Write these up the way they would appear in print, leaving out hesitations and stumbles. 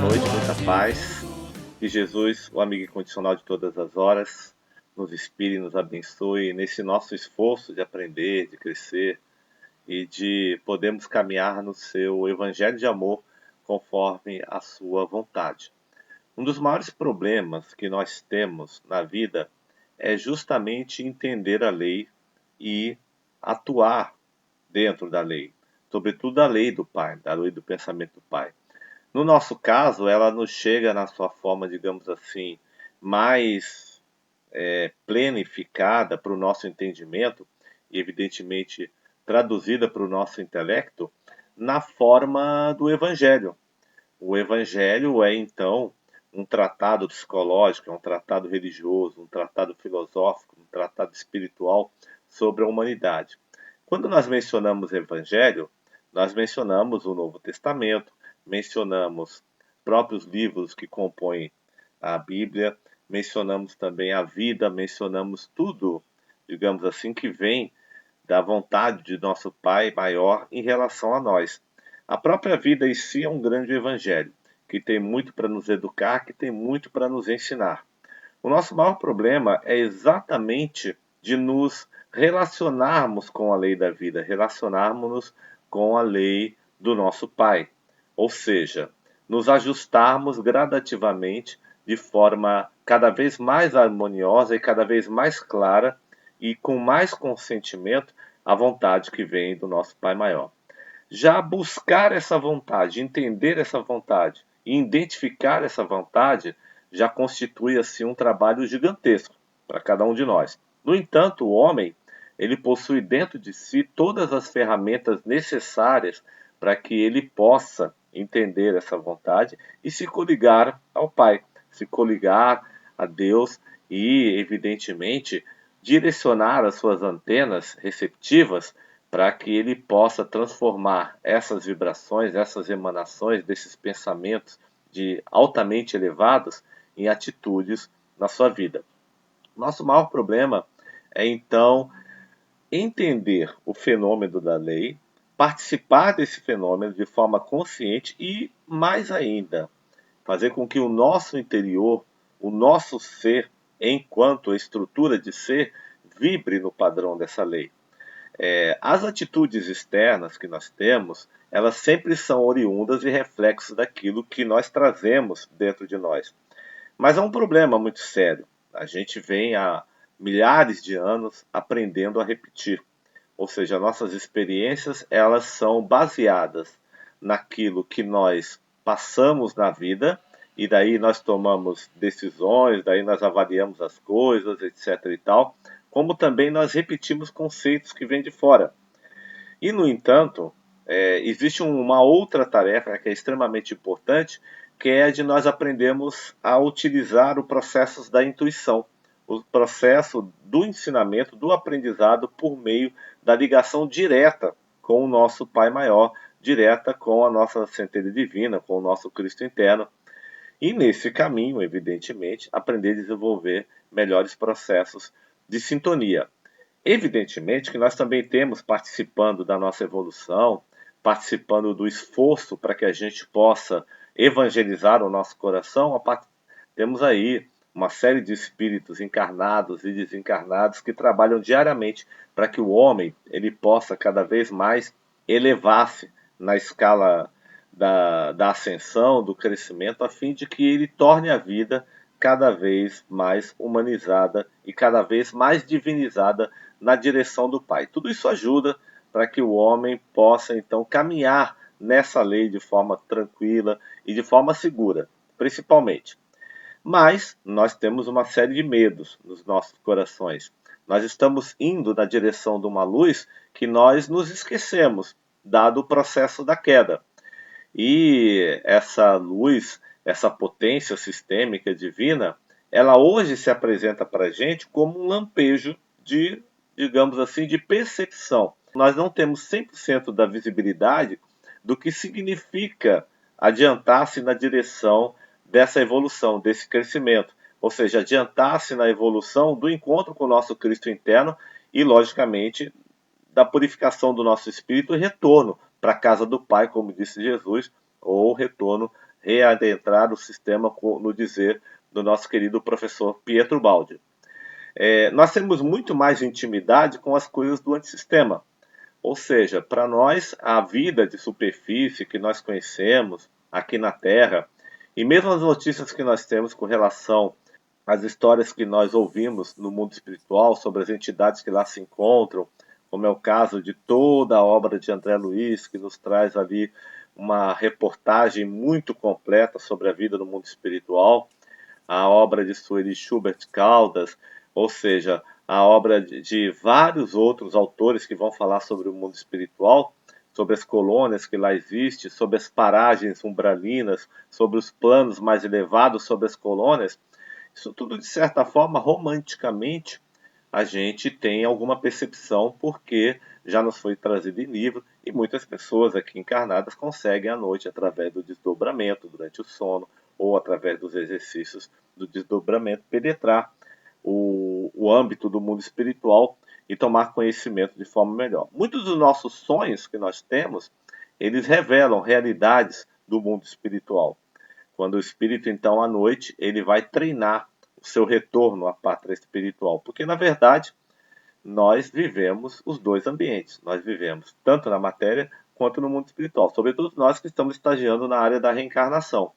noite, muita paz. Que Jesus, o amigo incondicional de todas as horas, nos inspire e nos abençoe nesse nosso esforço de aprender, de crescer e de podermos caminhar no seu evangelho de amor conforme a sua vontade. Um dos maiores problemas que nós temos na vida é justamente entender a lei e atuar dentro da lei, sobretudo a lei do Pai, da lei do pensamento do Pai. No nosso caso, ela nos chega na sua forma, digamos assim, mais planificada para o nosso entendimento e, evidentemente, traduzida para o nosso intelecto na forma do Evangelho. O Evangelho é, então, um tratado psicológico, é um tratado religioso, um tratado filosófico, um tratado espiritual sobre a humanidade. Quando nós mencionamos Evangelho, nós mencionamos o Novo Testamento, mencionamos próprios livros que compõem a Bíblia, mencionamos também a vida, mencionamos tudo, digamos assim, que vem da vontade de nosso Pai maior em relação a nós. A própria vida em si é um grande evangelho, que tem muito para nos educar, que tem muito para nos ensinar. O nosso maior problema é exatamente de nos relacionarmos com a lei da vida, relacionarmos-nos com a lei do nosso Pai. Ou seja, nos ajustarmos gradativamente de forma cada vez mais harmoniosa e cada vez mais clara e com mais consentimento à vontade que vem do nosso Pai maior. Já buscar essa vontade, entender essa vontade e identificar essa vontade já constitui assim um trabalho gigantesco para cada um de nós. No entanto, o homem, ele possui dentro de si todas as ferramentas necessárias para que ele possa entender essa vontade e se coligar ao Pai, se coligar a Deus e, evidentemente, direcionar as suas antenas receptivas para que ele possa transformar essas vibrações, essas emanações desses pensamentos de altamente elevados em atitudes na sua vida. Nosso maior problema é então entender o fenômeno da lei, participar desse fenômeno de forma consciente e, mais ainda, fazer com que o nosso interior, o nosso ser, enquanto estrutura de ser, vibre no padrão dessa lei. As atitudes externas que nós temos, elas sempre são oriundas e reflexos daquilo que nós trazemos dentro de nós. Mas é um problema muito sério. A gente vem há milhares de anos aprendendo a repetir. Ou seja, nossas experiências, elas são baseadas naquilo que nós passamos na vida e daí nós tomamos decisões, daí nós avaliamos as coisas, etc e tal, como também nós repetimos conceitos que vêm de fora. E, no entanto, existe uma outra tarefa que é extremamente importante, que é a de nós aprendermos a utilizar o processo da intuição, o processo do ensinamento, do aprendizado por meio da ligação direta com o nosso Pai Maior, direta com a nossa centelha divina, com o nosso Cristo interno. E nesse caminho, evidentemente, aprender a desenvolver melhores processos de sintonia. Evidentemente que nós também temos participando da nossa evolução, participando do esforço para que a gente possa evangelizar o nosso coração, temos aí uma série de espíritos encarnados e desencarnados que trabalham diariamente para que o homem ele possa cada vez mais elevar-se na escala da ascensão, do crescimento, a fim de que ele torne a vida cada vez mais humanizada e cada vez mais divinizada na direção do Pai. Tudo isso ajuda para que o homem possa, então, caminhar nessa lei de forma tranquila e de forma segura, principalmente. Mas nós temos uma série de medos nos nossos corações. Nós estamos indo na direção de uma luz que nós nos esquecemos, dado o processo da queda. E essa luz, essa potência sistêmica divina, ela hoje se apresenta para a gente como um lampejo de, digamos assim, de percepção. Nós não temos 100% da visibilidade do que significa adiantar-se na direção dessa evolução, desse crescimento. Ou seja, adiantar-se na evolução do encontro com o nosso Cristo interno e, logicamente, da purificação do nosso espírito e retorno para a casa do Pai, como disse Jesus, ou retorno readentrar o sistema, no dizer do nosso querido professor Pietro Baldi. Nós temos muito mais intimidade com as coisas do antissistema. Ou seja, para nós, a vida de superfície que nós conhecemos aqui na Terra, e mesmo as notícias que nós temos com relação às histórias que nós ouvimos no mundo espiritual, sobre as entidades que lá se encontram, como é o caso de toda a obra de André Luiz, que nos traz ali uma reportagem muito completa sobre a vida no mundo espiritual, a obra de Sueli Schubert Caldas, ou seja, a obra de vários outros autores que vão falar sobre o mundo espiritual, sobre as colônias que lá existem, sobre as paragens umbralinas, sobre os planos mais elevados sobre as colônias. Isso tudo, de certa forma, romanticamente, a gente tem alguma percepção, porque já nos foi trazido em livro e muitas pessoas aqui encarnadas conseguem à noite, através do desdobramento, durante o sono, ou através dos exercícios do desdobramento, penetrar o âmbito do mundo espiritual e tomar conhecimento de forma melhor. Muitos dos nossos sonhos que nós temos, eles revelam realidades do mundo espiritual. Quando o espírito, então, à noite, ele vai treinar o seu retorno à pátria espiritual. Porque, na verdade, nós vivemos os dois ambientes. Nós vivemos tanto na matéria quanto no mundo espiritual. Sobretudo nós que estamos estagiando na área da reencarnação.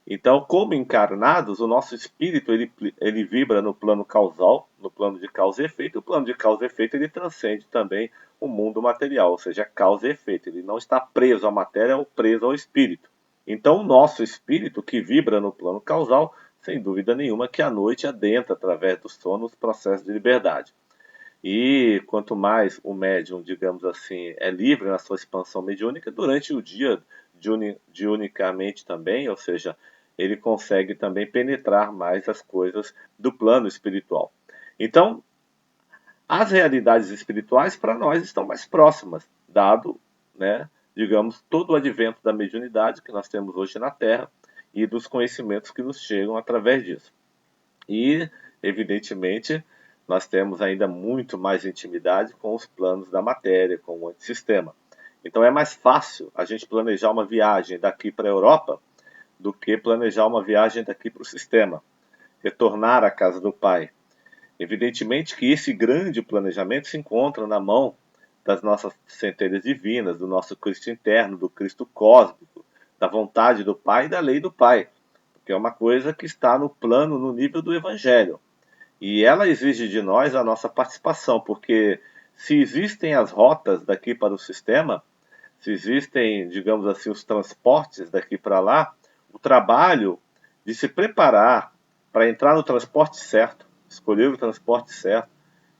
Então, como encarnados, o nosso espírito ele vibra no plano causal, no plano de causa e efeito. O plano de causa e efeito ele transcende também o mundo material, ou seja, causa e efeito. Ele não está preso à matéria ou preso ao espírito. Então, o nosso espírito, que vibra no plano causal, sem dúvida nenhuma, que à noite adentra, através do sono, os processos de liberdade. E quanto mais o médium, digamos assim, é livre na sua expansão mediúnica, durante o dia, diunicamente também, ou seja, ele consegue também penetrar mais as coisas do plano espiritual. Então, as realidades espirituais para nós estão mais próximas, dado, né, digamos, todo o advento da mediunidade que nós temos hoje na Terra e dos conhecimentos que nos chegam através disso. E, evidentemente, nós temos ainda muito mais intimidade com os planos da matéria, com o antissistema. Então é mais fácil a gente planejar uma viagem daqui para a Europa do que planejar uma viagem daqui para o sistema, retornar à casa do Pai. Evidentemente que esse grande planejamento se encontra na mão das nossas centelhas divinas, do nosso Cristo interno, do Cristo cósmico, da vontade do Pai e da lei do Pai, porque é uma coisa que está no plano, no nível do Evangelho. E ela exige de nós a nossa participação, porque se existem as rotas daqui para o sistema, se existem, digamos assim, os transportes daqui para lá, o trabalho de se preparar para entrar no transporte certo, escolher o transporte certo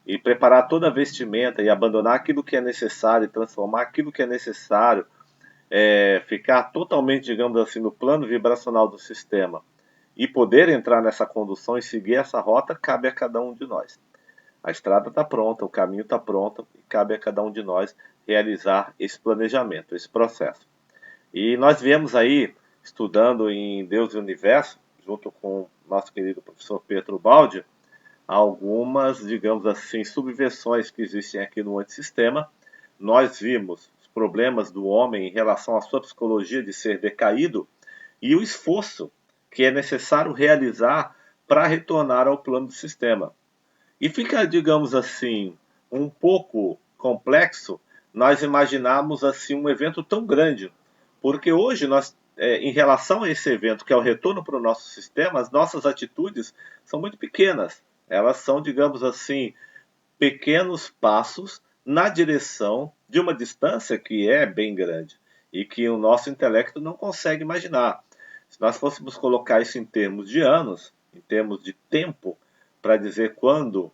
e preparar toda a vestimenta e abandonar aquilo que é necessário e transformar aquilo que é necessário, ficar totalmente, digamos assim, no plano vibracional do sistema e poder entrar nessa condução e seguir essa rota, cabe a cada um de nós. A estrada está pronta, o caminho está pronto e cabe a cada um de nós realizar esse planejamento, esse processo. E nós viemos aí estudando em Deus e Universo, junto com o nosso querido professor Pietro Baldi, algumas, digamos assim, subversões que existem aqui no antissistema. Nós vimos os problemas do homem em relação à sua psicologia de ser decaído e o esforço que é necessário realizar para retornar ao plano do sistema. E fica, digamos assim, um pouco complexo nós imaginarmos assim um evento tão grande, porque hoje nós, em relação a esse evento, que é o retorno para o nosso sistema, as nossas atitudes são muito pequenas. Elas são, digamos assim, pequenos passos na direção de uma distância que é bem grande e que o nosso intelecto não consegue imaginar. Se nós fôssemos colocar isso em termos de anos, em termos de tempo, para dizer quando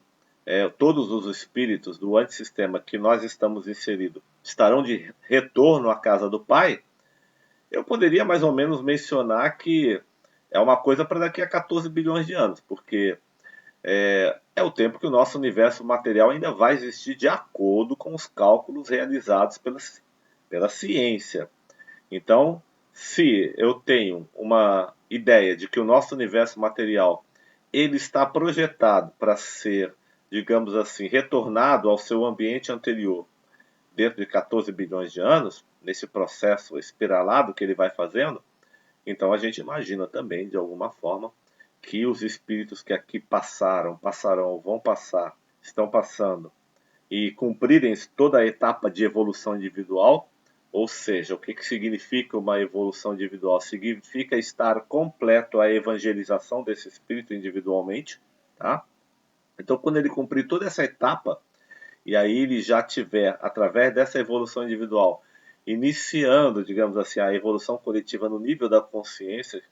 todos os espíritos do antissistema que nós estamos inseridos estarão de retorno à casa do Pai, eu poderia mais ou menos mencionar que é uma coisa para daqui a 14 bilhões de anos, porque é o tempo que o nosso universo material ainda vai existir de acordo com os cálculos realizados pela ciência. Então, se eu tenho uma ideia de que o nosso universo material ele está projetado para ser, digamos assim, retornado ao seu ambiente anterior dentro de 14 bilhões de anos, nesse processo espiralado que ele vai fazendo, Então a gente imagina também, de alguma forma, que os espíritos que aqui passaram, passarão, vão passar, estão passando, e cumprirem toda a etapa de evolução individual, ou seja, o que significa uma evolução individual? Significa estar completo a evangelização desse espírito individualmente, tá? Então, quando ele cumprir toda essa etapa, e aí ele já tiver, através dessa evolução individual, iniciando, digamos assim, a evolução coletiva no nível da consciência,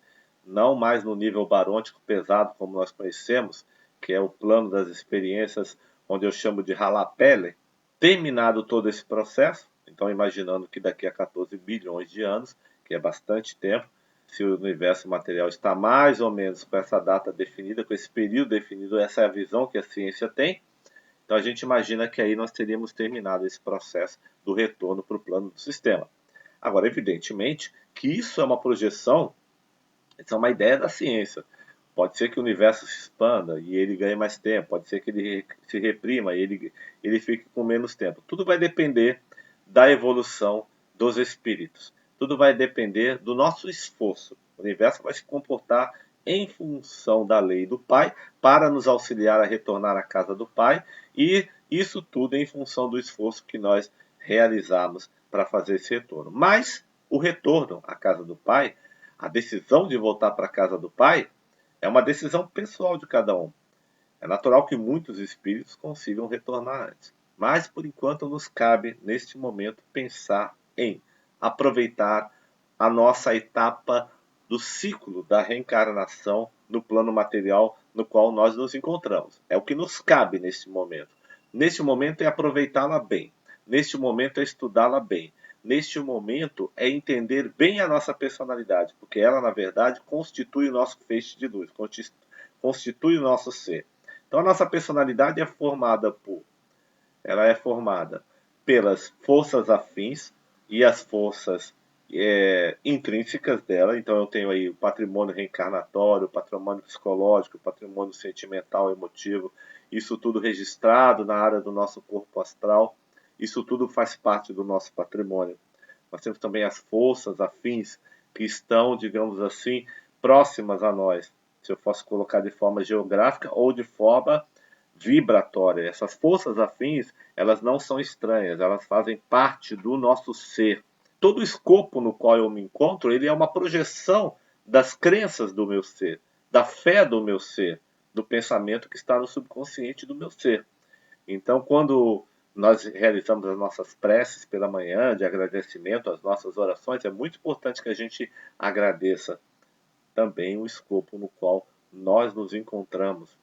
não mais no nível barôntico pesado como nós conhecemos, que é o plano das experiências, onde eu chamo de ralar pele, terminado todo esse processo, então imaginando que daqui a 14 bilhões de anos, que é bastante tempo, se o universo material está mais ou menos com essa data definida, com esse período definido, essa é a visão que a ciência tem, então a gente imagina que aí nós teríamos terminado esse processo do retorno para o plano do sistema. Agora, evidentemente que isso é uma projeção, isso é uma ideia da ciência. Pode ser que o universo se expanda e ele ganhe mais tempo, pode ser que ele se reprima e ele fique com menos tempo. Tudo vai depender da evolução dos espíritos. Tudo vai depender do nosso esforço. O universo vai se comportar em função da lei do Pai para nos auxiliar a retornar à casa do Pai, e isso tudo em função do esforço que nós realizamos para fazer esse retorno. Mas o retorno à casa do Pai, a decisão de voltar para a casa do Pai, é uma decisão pessoal de cada um. É natural que muitos espíritos consigam retornar antes. Mas, por enquanto, nos cabe, neste momento, pensar em aproveitar a nossa etapa do ciclo da reencarnação no plano material no qual nós nos encontramos. É o que nos cabe neste momento. Neste momento é aproveitá-la bem. Neste momento é estudá-la bem. Neste momento é entender bem a nossa personalidade, porque ela, na verdade, constitui o nosso feixe de luz, constitui o nosso ser. Então a nossa personalidade ela é formada pelas forças afins e as forças intrínsecas dela. Então eu tenho aí o patrimônio reencarnatório, o patrimônio psicológico, o patrimônio sentimental, emotivo, isso tudo registrado na área do nosso corpo astral. Isso tudo faz parte do nosso patrimônio. Nós temos também as forças afins que estão, digamos assim, próximas a nós, se eu fosse colocar de forma geográfica ou de forma vibratória. Essas forças afins, elas não são estranhas, elas fazem parte do nosso ser. Todo o escopo no qual eu me encontro, ele é uma projeção das crenças do meu ser, da fé do meu ser, do pensamento que está no subconsciente do meu ser. Então, quando nós realizamos as nossas preces pela manhã, de agradecimento, as nossas orações, é muito importante que a gente agradeça também o escopo no qual nós nos encontramos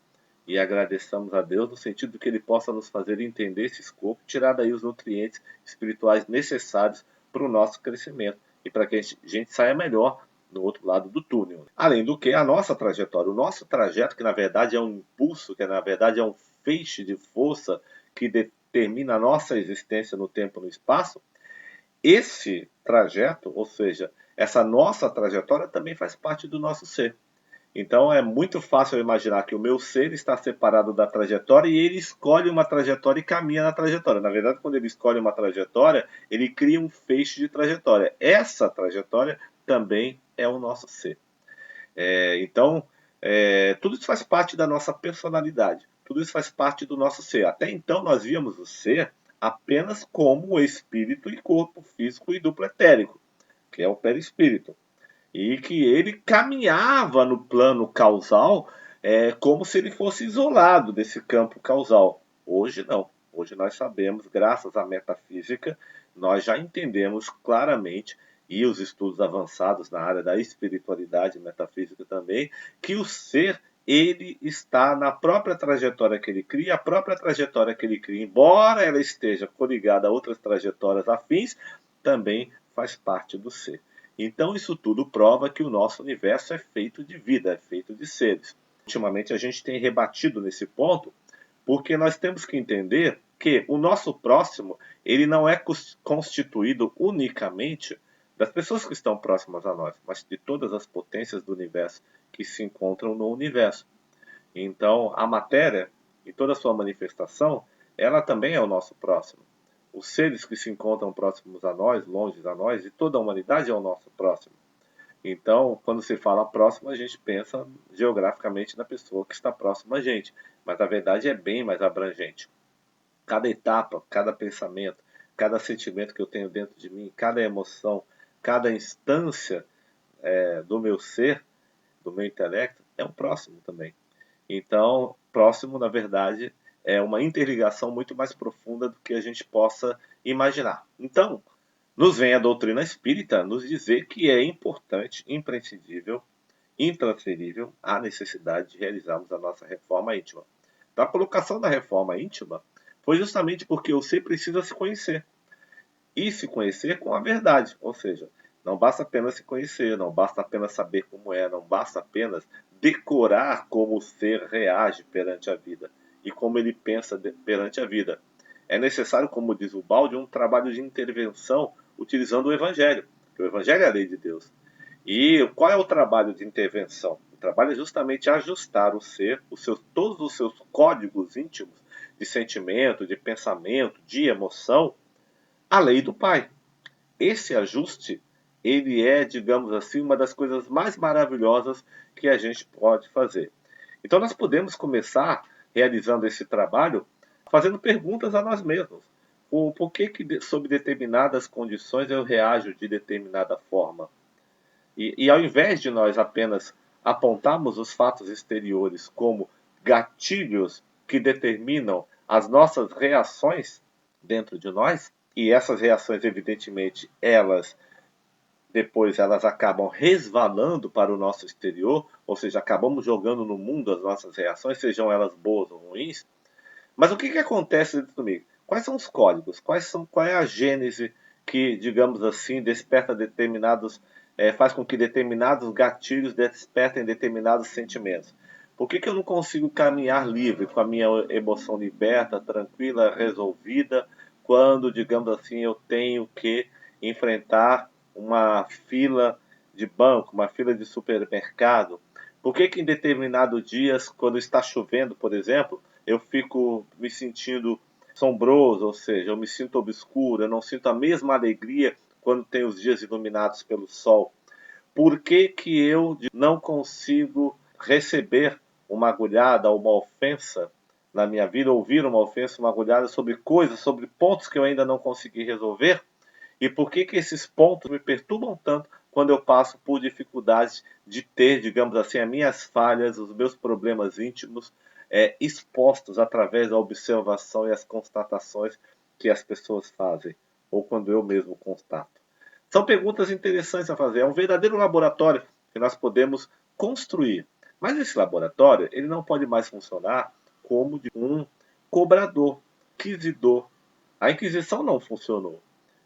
e agradeçamos a Deus no sentido de que Ele possa nos fazer entender esse escopo, tirar daí os nutrientes espirituais necessários para o nosso crescimento e para que a gente saia melhor no outro lado do túnel. Além do que, a nossa trajetória, o nosso trajeto, que na verdade é um impulso, que na verdade é um feixe de força que determina a nossa existência no tempo e no espaço, esse trajeto, ou seja, essa nossa trajetória também faz parte do nosso ser. Então é muito fácil eu imaginar que o meu ser está separado da trajetória e ele escolhe uma trajetória e caminha na trajetória. Na verdade, quando ele escolhe uma trajetória, ele cria um feixe de trajetória. Essa trajetória também é o nosso ser. Então, tudo isso faz parte da nossa personalidade. Tudo isso faz parte do nosso ser. Até então, nós víamos o ser apenas como espírito e corpo físico e duplo etérico, que é o perispírito. E que ele caminhava no plano causal como se ele fosse isolado desse campo causal. Hoje não. Hoje nós sabemos, graças à metafísica, nós já entendemos claramente, e os estudos avançados na área da espiritualidade e metafísica também, que o ser ele está na própria trajetória que ele cria, a própria trajetória que ele cria, embora ela esteja coligada a outras trajetórias afins, também faz parte do ser. Então isso tudo prova que o nosso universo é feito de vida, é feito de seres. Ultimamente a gente tem rebatido nesse ponto, porque nós temos que entender que o nosso próximo, ele não é constituído unicamente das pessoas que estão próximas a nós, mas de todas as potências do universo que se encontram no universo. Então, a matéria, em toda a sua manifestação, ela também é o nosso próximo. Os seres que se encontram próximos a nós, longe a nós, e toda a humanidade é o nosso próximo. Então, quando se fala próximo, a gente pensa geograficamente na pessoa que está próxima a gente, mas na verdade é bem mais abrangente. Cada etapa, cada pensamento, cada sentimento que eu tenho dentro de mim, cada emoção, cada instância do meu ser, do meu intelecto, é um próximo também. Então, próximo, na verdade, é uma interligação muito mais profunda do que a gente possa imaginar. Então, nos vem a doutrina espírita nos dizer que é importante, imprescindível, intransferível a necessidade de realizarmos a nossa reforma íntima. A colocação da reforma íntima foi justamente porque o ser precisa se conhecer e se conhecer com a verdade, ou seja, não basta apenas se conhecer, não basta apenas saber como é, não basta apenas decorar como o ser reage perante a vida e como ele pensa perante a vida. É necessário, como diz o Balde, um trabalho de intervenção utilizando o Evangelho, porque o Evangelho é a lei de Deus. E qual é o trabalho de intervenção? O trabalho é justamente ajustar o ser, todos os seus códigos íntimos de sentimento, de pensamento, de emoção, à lei do Pai. Esse ajuste, ele é, digamos assim, uma das coisas mais maravilhosas que a gente pode fazer. Então nós podemos começar realizando esse trabalho fazendo perguntas a nós mesmos. Por que sob determinadas condições eu reajo de determinada forma? E ao invés de nós apenas apontarmos os fatos exteriores como gatilhos que determinam as nossas reações dentro de nós, e essas reações, evidentemente, depois elas acabam resvalando para o nosso exterior, ou seja, acabamos jogando no mundo as nossas reações, sejam elas boas ou ruins. Mas o que acontece dentro do meio? Quais são os códigos? Qual é a gênese que, digamos assim, desperta faz com que determinados gatilhos despertem determinados sentimentos? Por que eu não consigo caminhar livre, com a minha emoção liberta, tranquila, resolvida, quando, digamos assim, eu tenho que enfrentar uma fila de banco, uma fila de supermercado? Por que em determinados dias, quando está chovendo, por exemplo, eu fico me sentindo sombroso, ou seja, eu me sinto obscuro, eu não sinto a mesma alegria quando tem os dias iluminados pelo sol? Por que eu não consigo receber uma agulhada, uma ofensa na minha vida, ouvir uma ofensa, uma agulhada sobre coisas, sobre pontos que eu ainda não consegui resolver? E por que esses pontos me perturbam tanto quando eu passo por dificuldades de ter, digamos assim, as minhas falhas, os meus problemas íntimos expostos através da observação e as constatações que as pessoas fazem, ou quando eu mesmo constato? São perguntas interessantes a fazer. É um verdadeiro laboratório que nós podemos construir. Mas esse laboratório ele não pode mais funcionar como de um cobrador, inquisidor. A Inquisição não funcionou.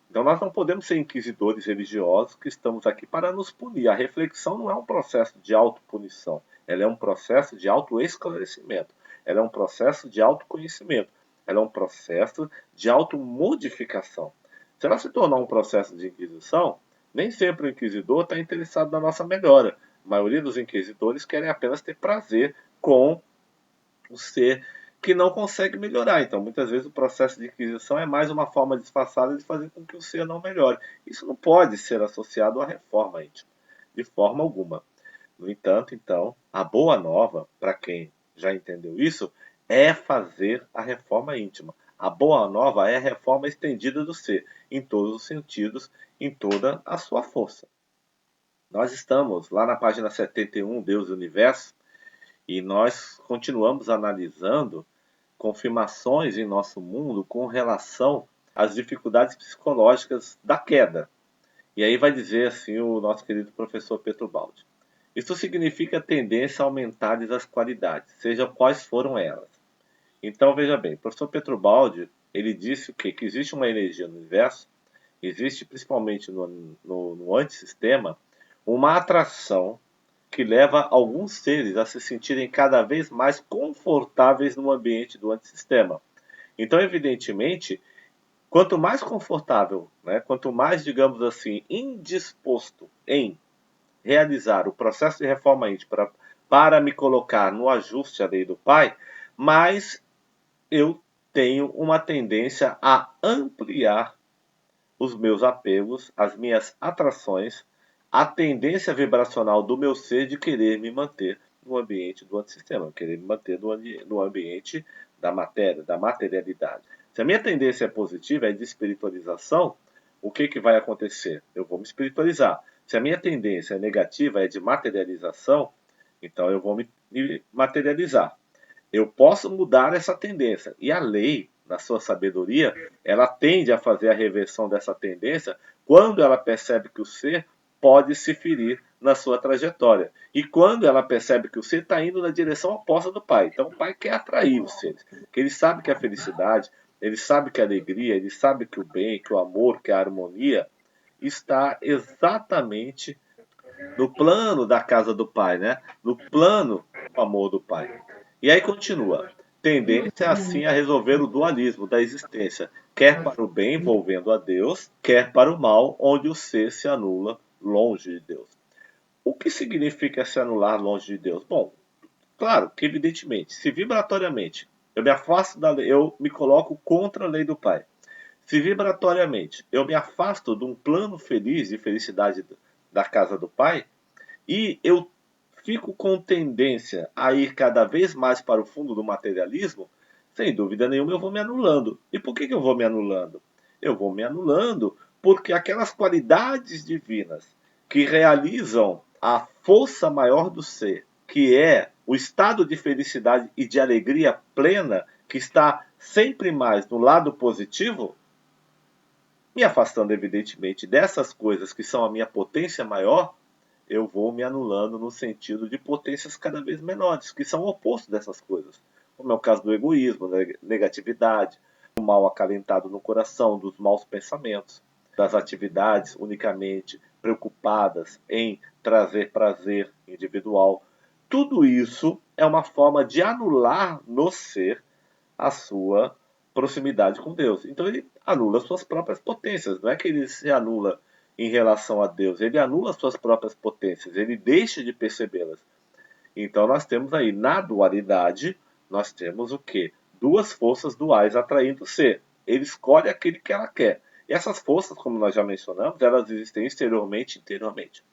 Então nós não podemos ser inquisidores religiosos que estamos aqui para nos punir. A reflexão não é um processo de autopunição, ela é um processo de autoesclarecimento, ela é um processo de autoconhecimento, ela é um processo de automodificação. Se ela se tornar um processo de inquisição, nem sempre o inquisidor está interessado na nossa melhora. A maioria dos inquisidores querem apenas ter prazer com o ser que não consegue melhorar. Então, muitas vezes, o processo de inquisição é mais uma forma disfarçada de fazer com que o ser não melhore. Isso não pode ser associado à reforma íntima, de forma alguma. No entanto, então, a boa nova, para quem já entendeu isso, é fazer a reforma íntima. A boa nova é a reforma estendida do ser, em todos os sentidos, em toda a sua força. Nós estamos lá na página 71, Deus e o Universo, e nós continuamos analisando confirmações em nosso mundo com relação às dificuldades psicológicas da queda. E aí vai dizer assim o nosso querido professor Baldi. Isso significa tendência a aumentar as qualidades, sejam quais foram elas. Então veja bem, o professor Baldi ele disse o quê? Que existe uma energia no universo, existe principalmente no antissistema, uma atração que leva alguns seres a se sentirem cada vez mais confortáveis no ambiente do antissistema. Então, evidentemente, quanto mais confortável, né, quanto mais, digamos assim, indisposto em realizar o processo de reforma íntima para me colocar no ajuste à lei do Pai, mais eu tenho uma tendência a ampliar os meus apegos, as minhas atrações a tendência vibracional do meu ser de querer me manter no ambiente do antissistema, querer me manter no ambiente da matéria, da materialidade. Se a minha tendência é positiva, é de espiritualização, o que vai acontecer? Eu vou me espiritualizar. Se a minha tendência é negativa, é de materialização, então eu vou me materializar. Eu posso mudar essa tendência. E a lei, na sua sabedoria, ela tende a fazer a reversão dessa tendência quando ela percebe que o ser pode se ferir na sua trajetória. E quando ela percebe que o ser está indo na direção oposta do pai. Então o pai quer atrair os seres. Porque ele sabe que a felicidade, ele sabe que a alegria, ele sabe que o bem, que o amor, que a harmonia está exatamente no plano da casa do pai, né? No plano do amor do pai. E aí continua. Tendência assim a resolver o dualismo da existência, quer para o bem envolvendo a Deus, quer para o mal, onde o ser se anula longe de Deus. O que significa se anular longe de Deus? Bom, claro que evidentemente, se vibratoriamente eu me afasto da lei, eu me coloco contra a lei do Pai. Se vibratoriamente eu me afasto de um plano feliz de felicidade da casa do Pai, e eu fico com tendência a ir cada vez mais para o fundo do materialismo, sem dúvida nenhuma eu vou me anulando. E por que eu vou me anulando? Eu vou me anulando porque aquelas qualidades divinas que realizam a força maior do ser, que é o estado de felicidade e de alegria plena, que está sempre mais no lado positivo, me afastando evidentemente dessas coisas que são a minha potência maior, eu vou me anulando no sentido de potências cada vez menores, que são o oposto dessas coisas. Como é o caso do egoísmo, da negatividade, do mal acalentado no coração, dos maus pensamentos, das atividades unicamente preocupadas em trazer prazer individual. Tudo isso é uma forma de anular no ser a sua proximidade com Deus. Então ele anula suas próprias potências. Não é que ele se anula em relação a Deus, ele anula suas próprias potências, ele deixa de percebê-las. Então nós temos aí, na dualidade, nós temos o quê? Duas forças duais atraindo o ser. Ele escolhe aquele que ela quer. E essas forças, como nós já mencionamos, elas existem exteriormente e interiormente.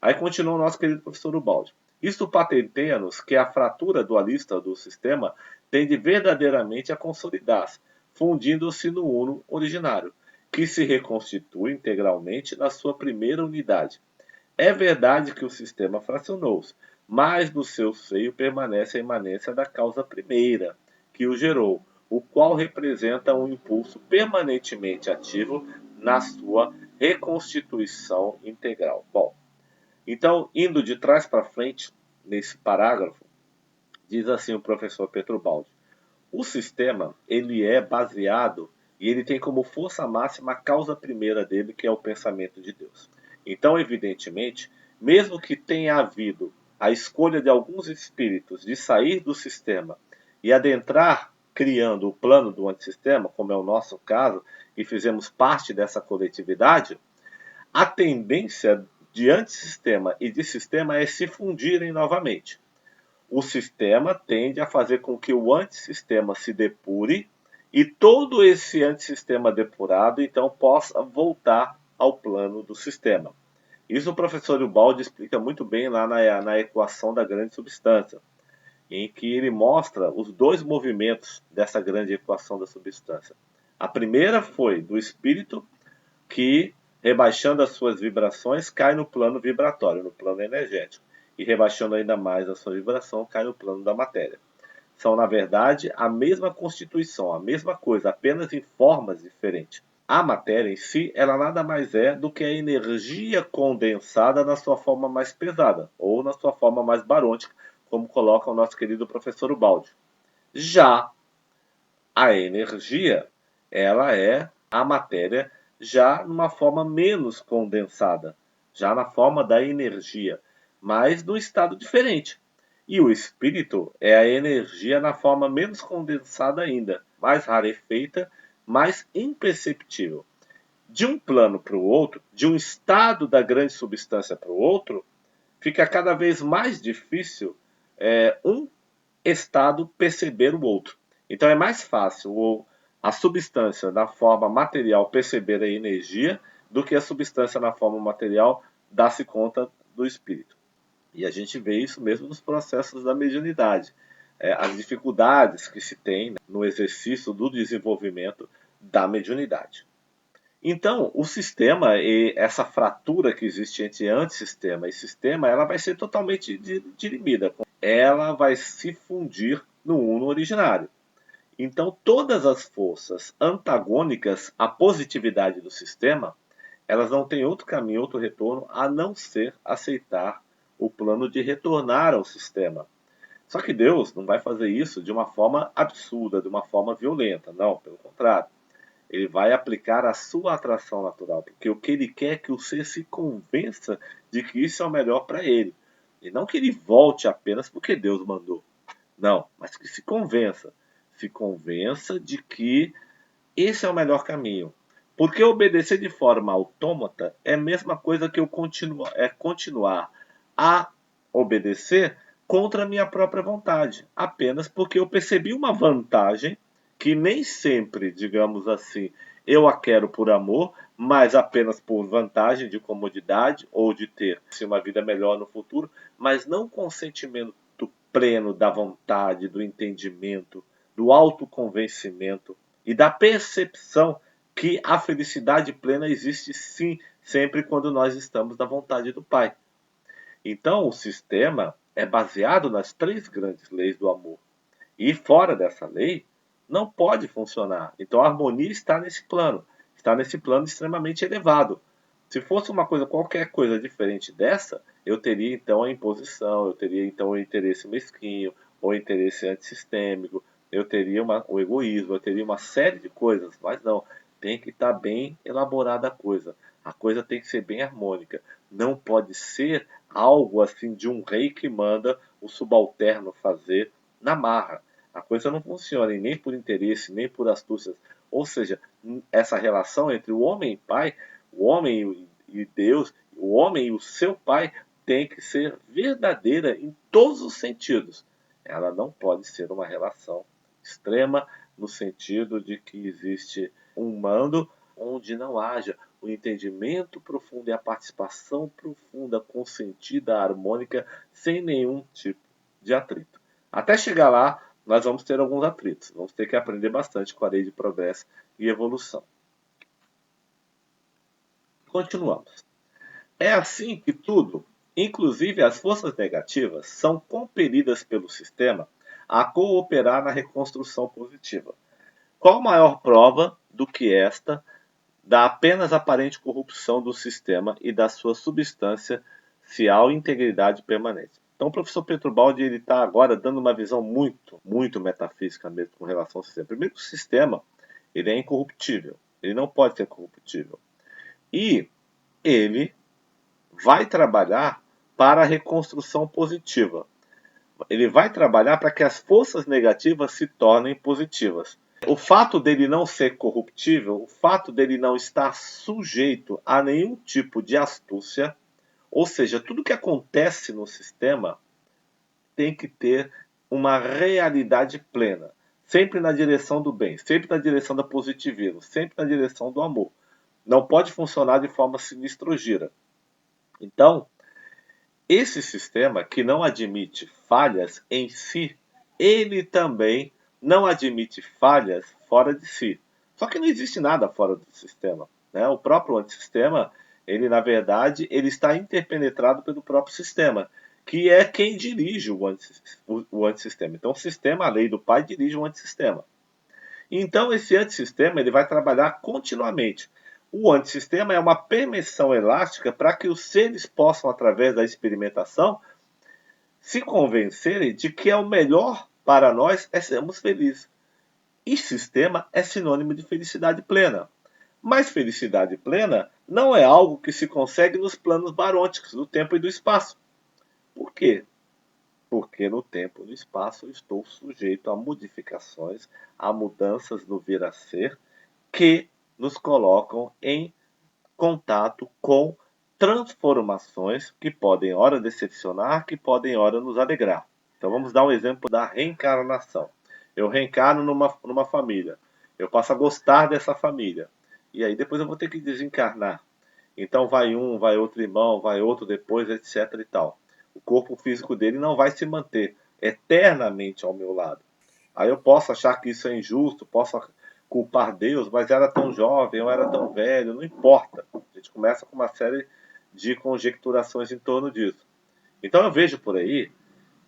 Aí continua o nosso querido professor Ubaldi. Isto patenteia-nos que a fratura dualista do sistema tende verdadeiramente a consolidar-se, fundindo-se no uno originário, que se reconstitui integralmente na sua primeira unidade. É verdade que o sistema fracionou-se, mas no seu seio permanece a imanência da causa primeira, que o gerou, o qual representa um impulso permanentemente ativo na sua reconstituição integral. Bom, então, indo de trás para frente, nesse parágrafo, diz assim o professor Petrobaldi: o sistema ele é baseado e ele tem como força máxima a causa primeira dele, que é o pensamento de Deus. Então, evidentemente, mesmo que tenha havido a escolha de alguns espíritos de sair do sistema e adentrar criando o plano do antissistema, como é o nosso caso, e fizemos parte dessa coletividade, a tendência de antissistema e de sistema é se fundirem novamente. O sistema tende a fazer com que o antissistema se depure e todo esse antissistema depurado então possa voltar ao plano do sistema. Isso o professor Ubaldi explica muito bem lá na equação da grande substância, em que ele mostra os dois movimentos dessa grande equação da substância. A primeira foi do espírito que, rebaixando as suas vibrações, cai no plano vibratório, no plano energético. E rebaixando ainda mais a sua vibração, cai no plano da matéria. São, na verdade, a mesma constituição, a mesma coisa, apenas em formas diferentes. A matéria em si, ela nada mais é do que a energia condensada na sua forma mais pesada, ou na sua forma mais barônica, como coloca o nosso querido professor Ubaldi. Já a energia, ela é a matéria já numa forma menos condensada, já na forma da energia, mas num estado diferente. E o espírito é a energia na forma menos condensada ainda, mais rarefeita, mais imperceptível. De um plano para o outro, de um estado da grande substância para o outro, fica cada vez mais difícil um estado perceber o outro. Então é mais fácil a substância na forma material perceber a energia do que a substância na forma material dá-se conta do espírito. E a gente vê isso mesmo nos processos da mediunidade. As dificuldades que se tem, né, no exercício do desenvolvimento da mediunidade. Então, o sistema e essa fratura que existe entre antissistema e sistema, ela vai ser totalmente dirimida. Ela vai se fundir no uno originário. Então, todas as forças antagônicas à positividade do sistema, elas não têm outro caminho, outro retorno, a não ser aceitar o plano de retornar ao sistema. Só que Deus não vai fazer isso de uma forma absurda, de uma forma violenta. Não, pelo contrário. Ele vai aplicar a sua atração natural, porque o que ele quer é que o ser se convença de que isso é o melhor para ele. E não que ele volte apenas porque Deus mandou. Não, mas que se convença. Se convença de que esse é o melhor caminho. Porque obedecer de forma autômata é a mesma coisa que eu continuar a obedecer contra a minha própria vontade, apenas porque eu percebi uma vantagem que nem sempre, digamos assim, eu a quero por amor, mas apenas por vantagem de comodidade ou de ter uma vida melhor no futuro, mas não com sentimento pleno da vontade, do entendimento, do autoconvencimento e da percepção que a felicidade plena existe sim, sempre quando nós estamos na vontade do Pai. Então, o sistema é baseado nas 3 grandes leis do amor. E fora dessa lei, não pode funcionar. Então, a harmonia está nesse plano extremamente elevado. Se fosse uma coisa, qualquer coisa diferente dessa, eu teria então a imposição, eu teria então o interesse mesquinho, o interesse antissistêmico, eu teria o egoísmo, eu teria uma série de coisas, mas não, tem que estar bem elaborada a coisa tem que ser bem harmônica, não pode ser algo assim de um rei que manda o subalterno fazer na marra. A coisa não funciona, e nem por interesse, nem por astúcias. Ou seja, essa relação entre o homem e pai, o homem e Deus, o homem e o seu pai, tem que ser verdadeira em todos os sentidos. Ela não pode ser uma relação extrema no sentido de que existe um mando onde não haja o entendimento profundo e a participação profunda, consentida, harmônica, sem nenhum tipo de atrito. Até chegar lá, nós vamos ter alguns atritos. Vamos ter que aprender bastante com a lei de progresso e evolução. Continuamos. É assim que tudo, inclusive as forças negativas, são compelidas pelo sistema a cooperar na reconstrução positiva. Qual maior prova do que esta da apenas aparente corrupção do sistema e da sua substancial integridade permanente? Então, o professor Baldi está agora dando uma visão muito metafísica mesmo com relação ao sistema. Primeiro, que o sistema ele é incorruptível, ele não pode ser corruptível. E ele vai trabalhar para a reconstrução positiva. Ele vai trabalhar para que as forças negativas se tornem positivas. O fato dele não ser corruptível, o fato dele não estar sujeito a nenhum tipo de astúcia, ou seja, tudo que acontece no sistema tem que ter uma realidade plena, sempre na direção do bem, sempre na direção da positivismo, sempre na direção do amor. Não pode funcionar de forma sinistrogira. Então, esse sistema que não admite falhas em si, ele também não admite falhas fora de si. Só que não existe nada fora do sistema, né? O próprio antissistema, ele na verdade, ele está interpenetrado pelo próprio sistema, que é quem dirige o antissistema. Então, o sistema, a lei do pai, dirige o antissistema. Então, esse antissistema ele vai trabalhar continuamente. O antissistema é uma permissão elástica para que os seres possam, através da experimentação, se convencerem de que é o melhor para nós é sermos felizes. E sistema é sinônimo de felicidade plena. Mas felicidade plena não é algo que se consegue nos planos barônicos do tempo e do espaço. Por quê? Porque no tempo e no espaço eu estou sujeito a modificações, a mudanças no vir a ser, que nos colocam em contato com transformações que podem ora decepcionar, que podem ora nos alegrar. Então vamos dar um exemplo da reencarnação. Eu reencarno numa família, eu passo a gostar dessa família, e aí depois eu vou ter que desencarnar. Então vai um, vai outro irmão, vai outro depois, etc e tal. O corpo físico dele não vai se manter eternamente ao meu lado. Aí eu posso achar que isso é injusto, posso culpar Deus, mas era tão jovem, eu era tão velho, não importa. A gente começa com uma série de conjecturações em torno disso. Então eu vejo por aí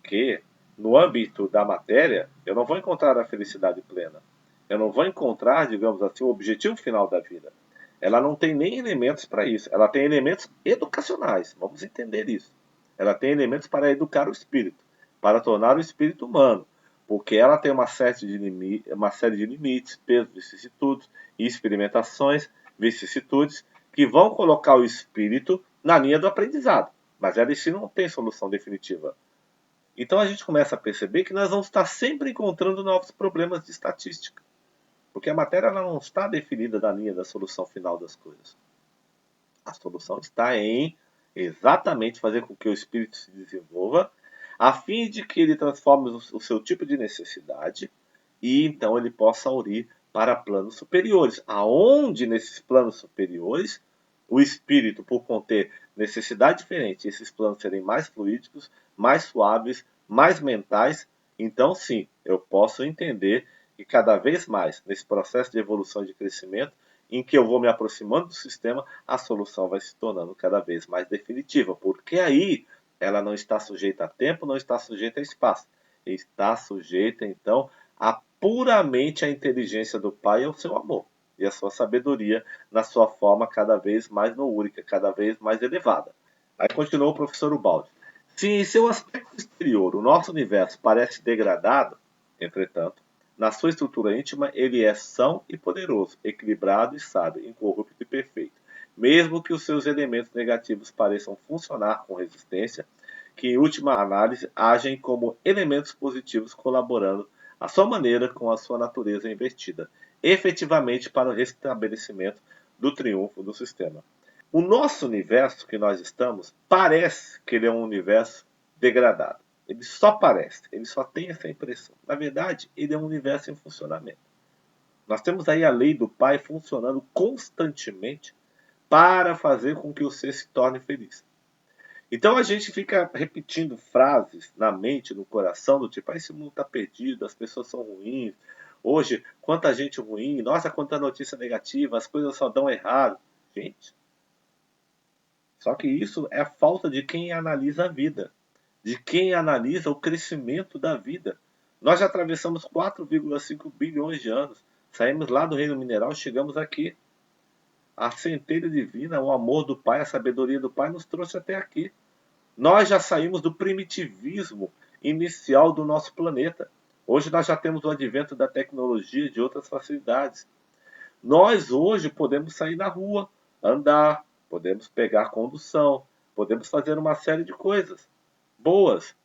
que, no âmbito da matéria, eu não vou encontrar a felicidade plena. Eu não vou encontrar, digamos assim, o objetivo final da vida. Ela não tem nem elementos para isso. Ela tem elementos educacionais. Vamos entender isso. Ela tem elementos para educar o espírito, para tornar o espírito humano. Porque ela tem uma série de limites, pesos, vicissitudes e experimentações, vicissitudes, que vão colocar o espírito na linha do aprendizado. Mas ela em si não tem solução definitiva. Então a gente começa a perceber que nós vamos estar sempre encontrando novos problemas de estatística. Porque a matéria ela não está definida na linha da solução final das coisas. A solução está em exatamente fazer com que o espírito se desenvolva, a fim de que ele transforme o seu tipo de necessidade e então ele possa aurir para planos superiores. Aonde nesses planos superiores o espírito, por conter necessidade diferente, esses planos serem mais fluídicos, mais suaves, mais mentais, então sim, eu posso entender que cada vez mais, nesse processo de evolução e de crescimento, em que eu vou me aproximando do sistema, a solução vai se tornando cada vez mais definitiva, porque aí ela não está sujeita a tempo, não está sujeita a espaço, está sujeita então a puramente a inteligência do Pai e ao seu amor e a sua sabedoria na sua forma cada vez mais noúrica, cada vez mais elevada. Aí continuou o professor Ubaldi. Se em seu aspecto exterior o nosso universo parece degradado, entretanto, na sua estrutura íntima ele é são e poderoso, equilibrado e sábio, incorrupto e perfeito. Mesmo que os seus elementos negativos pareçam funcionar com resistência, que em última análise agem como elementos positivos colaborando à sua maneira com a sua natureza invertida, efetivamente para o restabelecimento do triunfo do sistema. O nosso universo que nós estamos parece que ele é um universo degradado. Ele só parece, ele só tem essa impressão. Na verdade, ele é um universo em funcionamento. Nós temos aí a lei do Pai funcionando constantemente para fazer com que o ser se torne feliz. Então a gente fica repetindo frases na mente, no coração, do tipo, ah, esse mundo está perdido, as pessoas são ruins, hoje, quanta gente ruim, nossa, quanta notícia negativa, as coisas só dão errado. Gente, só que isso é a falta de quem analisa a vida, de quem analisa o crescimento da vida. Nós já atravessamos 4,5 bilhões de anos, saímos lá do reino mineral e chegamos aqui. A centelha divina, o amor do Pai, a sabedoria do Pai nos trouxe até aqui. Nós já saímos do primitivismo inicial do nosso planeta. Hoje nós já temos o advento da tecnologia e de outras facilidades. Nós hoje podemos sair na rua, andar, podemos pegar condução, podemos fazer uma série de coisas boas.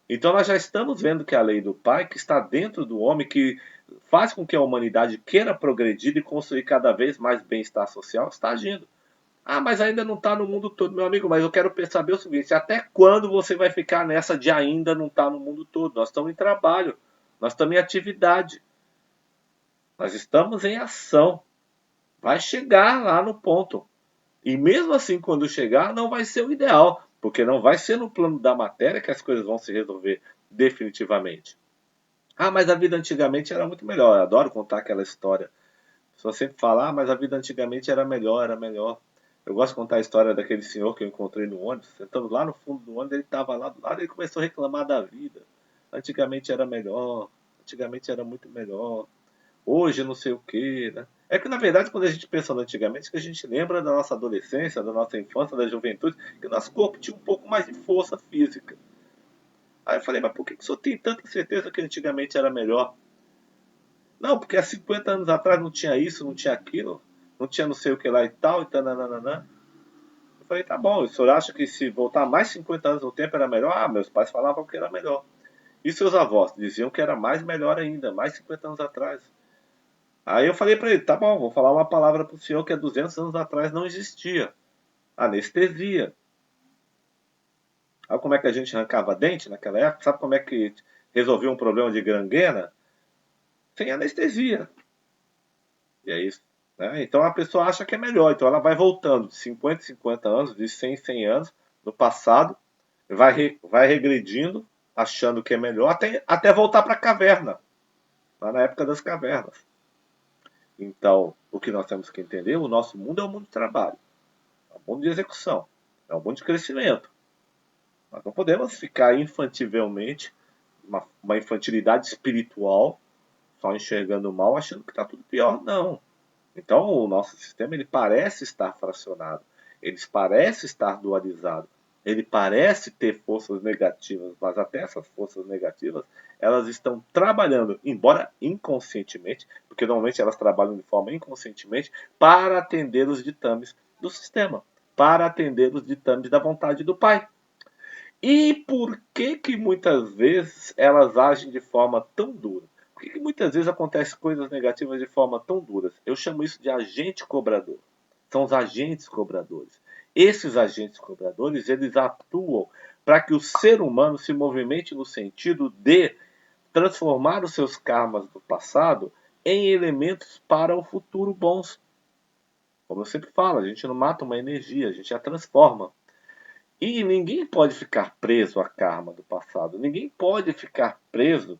Então nós já estamos vendo que a lei do Pai, que está dentro do homem, que faz com que a humanidade queira progredir e construir cada vez mais bem-estar social, está agindo. Ah, mas ainda não está no mundo todo, meu amigo. Mas eu quero saber o seguinte: até quando você vai ficar nessa de ainda não estar no mundo todo? Nós estamos em trabalho, nós estamos em atividade, nós estamos em ação. Vai chegar lá no ponto. E mesmo assim, quando chegar, não vai ser o ideal, porque não vai ser no plano da matéria que as coisas vão se resolver definitivamente. Ah, mas a vida antigamente era muito melhor. Eu adoro contar aquela história. A pessoa sempre fala, ah, mas a vida antigamente era melhor, era melhor. Eu gosto de contar a história daquele senhor que eu encontrei no ônibus, sentando lá no fundo do ônibus, ele estava lá do lado e ele começou a reclamar da vida. Antigamente era melhor, antigamente era muito melhor, hoje não sei o que, né? É que na verdade quando a gente pensa no antigamente, que a gente lembra da nossa adolescência, da nossa infância, da juventude, que o nosso corpo tinha um pouco mais de força física. Aí eu falei, mas por que o senhor tem tanta certeza que antigamente era melhor? Não, porque há 50 anos atrás não tinha isso, não tinha aquilo, não tinha não sei o que lá e tal, e tananana. Eu falei, tá bom, o senhor acha que se voltar mais 50 anos no tempo era melhor? Ah, meus pais falavam que era melhor. E seus avós diziam que era mais melhor ainda, mais 50 anos atrás. Aí eu falei para ele, tá bom, vou falar uma palavra para o senhor que há 200 anos atrás não existia. Anestesia. Sabe como é que a gente arrancava dente naquela época? Sabe como é que resolvia um problema de gangrena? Sem anestesia. E é isso. né? Então a pessoa acha que é melhor, então ela vai voltando de 50 em 50 anos, de 100 em 100 anos no passado, vai regredindo, achando que é melhor, até voltar para a caverna, lá na época das cavernas. Então, o que nós temos que entender, o nosso mundo é um mundo de trabalho, é um mundo de execução, é um mundo de crescimento. Nós não podemos ficar infantilmente, uma infantilidade espiritual, só enxergando o mal, achando que está tudo pior, não. Então, o nosso sistema ele parece estar fracionado, ele parece estar dualizado, ele parece ter forças negativas, mas até essas forças negativas elas estão trabalhando, embora inconscientemente, porque normalmente elas trabalham de forma inconscientemente, para atender os ditames do sistema, para atender os ditames da vontade do Pai. E por que que muitas vezes elas agem de forma tão dura? Por que que muitas vezes acontecem coisas negativas de forma tão duras? Eu chamo isso de agente cobrador. São os agentes cobradores. Esses agentes cobradores, eles atuam para que o ser humano se movimente no sentido de transformar os seus karmas do passado em elementos para o futuro bons. Como eu sempre falo, a gente não mata uma energia, a gente a transforma. E ninguém pode ficar preso à karma do passado. Ninguém pode ficar preso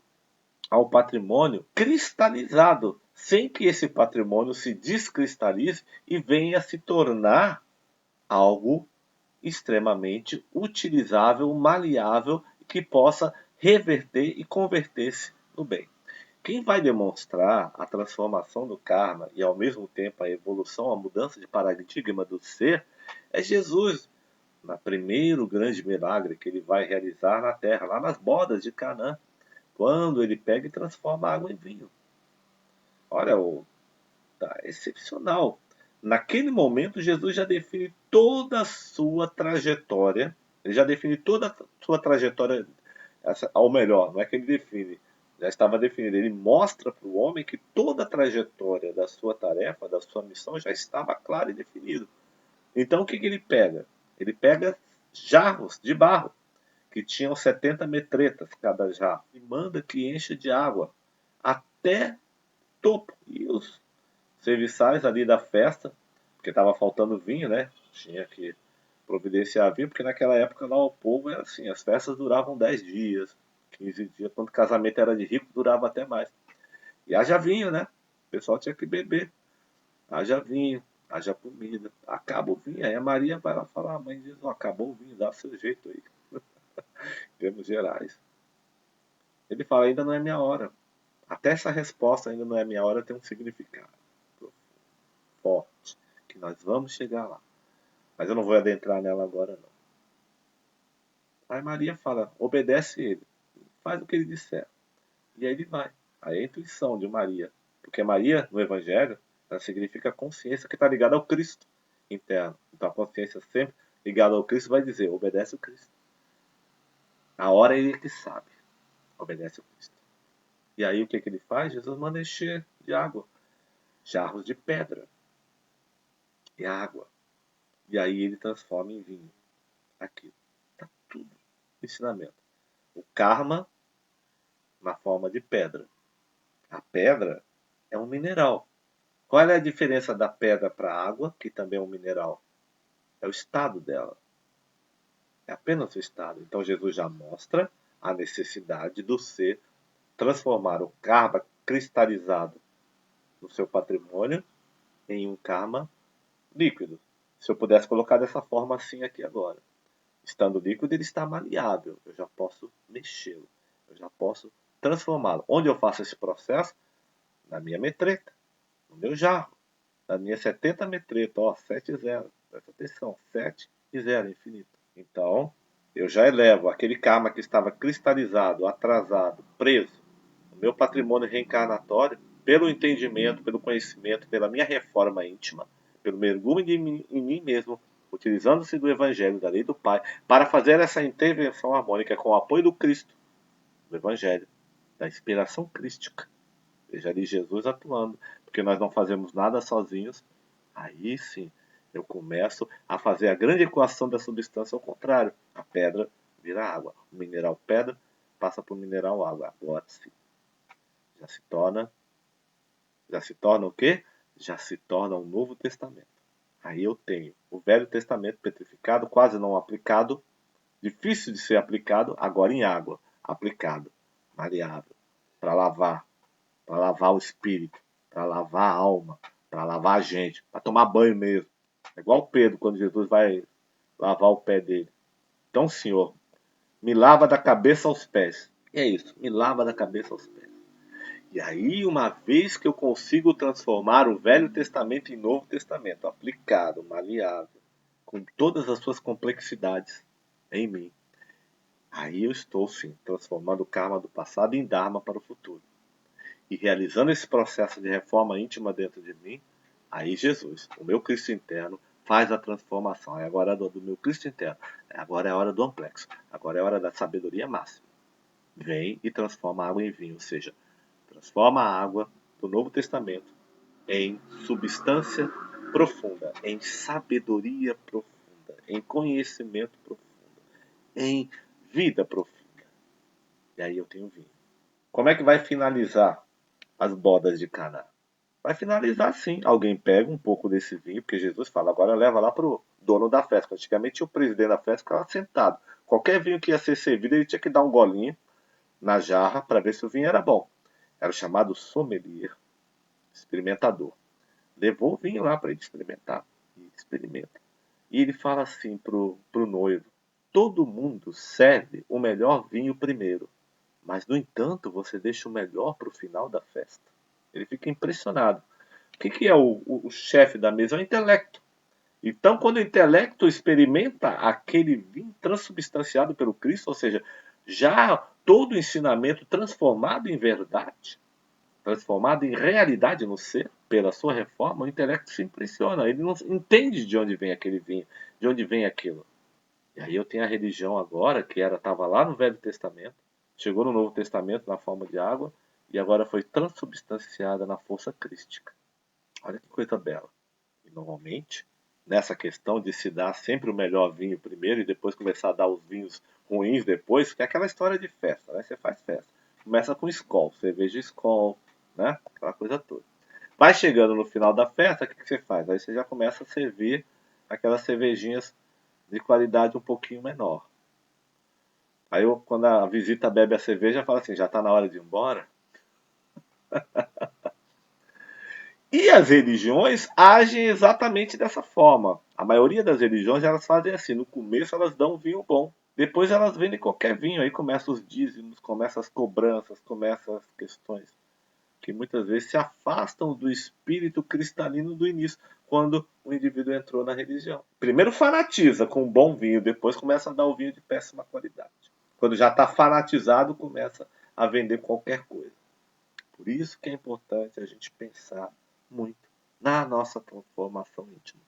ao patrimônio cristalizado, sem que esse patrimônio se descristalize e venha a se tornar algo extremamente utilizável, maleável, que possa reverter e converter-se no bem. Quem vai demonstrar a transformação do karma e ao mesmo tempo a evolução, a mudança de paradigma do ser é Jesus, no primeiro grande milagre que ele vai realizar na terra, lá nas bodas de Canaã, quando ele pega e transforma a água em vinho. Olha, tá excepcional. Naquele momento, Jesus já define toda a sua trajetória, ele já define toda a sua trajetória, ao melhor, não é que ele define, já estava definido. Ele mostra para o homem que toda a trajetória da sua tarefa, da sua missão, já estava clara e definida. Então o que, que ele pega? Ele pega jarros de barro, que tinham 70 metretas cada jarro, e manda que encha de água até topo. E os serviçais ali da festa, porque estava faltando vinho, né? Tinha que providenciar vinho, porque naquela época lá o povo era assim, as festas duravam 10 dias, 15 dias, quando o casamento era de rico, durava até mais. E haja vinho, né? O pessoal tinha que beber. Haja vinho, haja comida. Acaba o vinho, aí a Maria vai lá falar, a mãe diz, ó, acabou o vinho, dá o seu jeito aí, em termos gerais. Ele fala, ainda não é minha hora. Até essa resposta, ainda não é minha hora, tem um significado forte, que nós vamos chegar lá. Mas eu não vou adentrar nela agora, não. Aí Maria fala, obedece ele, faz o que ele disser. E aí ele vai. Aí é a intuição de Maria. Porque Maria, no Evangelho, ela significa consciência que está ligada ao Cristo interno. Então a consciência sempre ligada ao Cristo vai dizer, obedece o Cristo. A hora é ele que sabe, obedece o Cristo. E aí o que, que ele faz? Jesus manda encher de água, jarros de pedra e água. E aí ele transforma em vinho. Aqui está tudo. Ensinamento. O karma na forma de pedra. A pedra é um mineral. Qual é a diferença da pedra para a água, que também é um mineral? É o estado dela. É apenas o estado. Então Jesus já mostra a necessidade do ser transformar o karma cristalizado no seu patrimônio em um karma líquido. Se eu pudesse colocar dessa forma assim aqui agora. Estando líquido, ele está maleável. Eu já posso mexê-lo. Eu já posso transformá-lo. Onde eu faço esse processo? Na minha metreta, no meu jarro, na minha 70 metreta, ó, 7 e 0. Presta atenção, 7 e 0, infinito. Então, eu já elevo aquele karma que estava cristalizado, atrasado, preso, no meu patrimônio reencarnatório, pelo entendimento, pelo conhecimento, pela minha reforma íntima, pelo mergulho em mim mesmo, utilizando-se do Evangelho, da lei do Pai, para fazer essa intervenção harmônica com o apoio do Cristo, do Evangelho, da inspiração crística. Veja ali Jesus atuando, porque nós não fazemos nada sozinhos. Aí sim, eu começo a fazer a grande equação da substância ao contrário. A pedra vira água, o mineral pedra passa para o mineral água. Agora sim, já se torna o quê? já se torna um Novo Testamento. Aí eu tenho o Velho Testamento petrificado, quase não aplicado, difícil de ser aplicado, agora em água, aplicado, maleável, para lavar o espírito, para lavar a alma, para lavar a gente, para tomar banho mesmo. É igual Pedro quando Jesus vai lavar o pé dele. Então, Senhor, me lava da cabeça aos pés. E é isso, me lava da cabeça aos pés. E aí, uma vez que eu consigo transformar o Velho Testamento em Novo Testamento, aplicado, maleável, com todas as suas complexidades em mim, aí eu estou sim transformando o karma do passado em dharma para o futuro. E realizando esse processo de reforma íntima dentro de mim, aí Jesus, o meu Cristo interno, faz a transformação. Aí agora é do meu Cristo interno. Agora é a hora do amplexo. Agora é a hora da sabedoria máxima. Vem e transforma a água em vinho. Ou seja, transforma a água do Novo Testamento em substância profunda, em sabedoria profunda, em conhecimento profundo, em vida profunda. E aí eu tenho vinho. Como é que vai finalizar as bodas de Caná? Vai finalizar assim. Alguém pega um pouco desse vinho, porque Jesus fala, agora leva lá pro dono da festa. Antigamente o presidente da festa ficava sentado. Qualquer vinho que ia ser servido, ele tinha que dar um golinho na jarra para ver se o vinho era bom. Era o chamado sommelier, experimentador. Levou o vinho lá para ele experimentar. E experimenta. E ele fala assim pro noivo, todo mundo serve o melhor vinho primeiro, mas no entanto você deixa o melhor para o final da festa. Ele fica impressionado. O que é o chefe da mesa? É o intelecto. Então, quando o intelecto experimenta aquele vinho transubstanciado pelo Cristo, ou seja, já todo o ensinamento transformado em verdade, transformado em realidade no ser, pela sua reforma, o intelecto se impressiona. Ele não entende de onde vem aquele vinho, de onde vem aquilo. E aí eu tenho a religião agora, que estava lá no Velho Testamento, chegou no Novo Testamento na forma de água, e agora foi transubstanciada na força crística. Olha que coisa bela. E normalmente, nessa questão de se dar sempre o melhor vinho primeiro e depois começar a dar os vinhos ruins depois, que é aquela história de festa, né? Você faz festa. Começa com Skol, cerveja Skol, né? Aquela coisa toda. Vai chegando no final da festa, o que você faz? Aí você já começa a servir aquelas cervejinhas de qualidade um pouquinho menor. Aí eu, quando a visita bebe a cerveja, fala assim, já está na hora de ir embora? E as religiões agem exatamente dessa forma. A maioria das religiões elas fazem assim. No começo elas dão um vinho bom. Depois elas vendem qualquer vinho. Aí começam os dízimos, começam as cobranças, começam as questões que muitas vezes se afastam do espírito cristalino do início, quando o indivíduo entrou na religião. Primeiro fanatiza com um bom vinho, depois começa a dar o vinho de péssima qualidade. Quando já está fanatizado, começa a vender qualquer coisa. Por isso que é importante a gente pensar muito na nossa transformação íntima.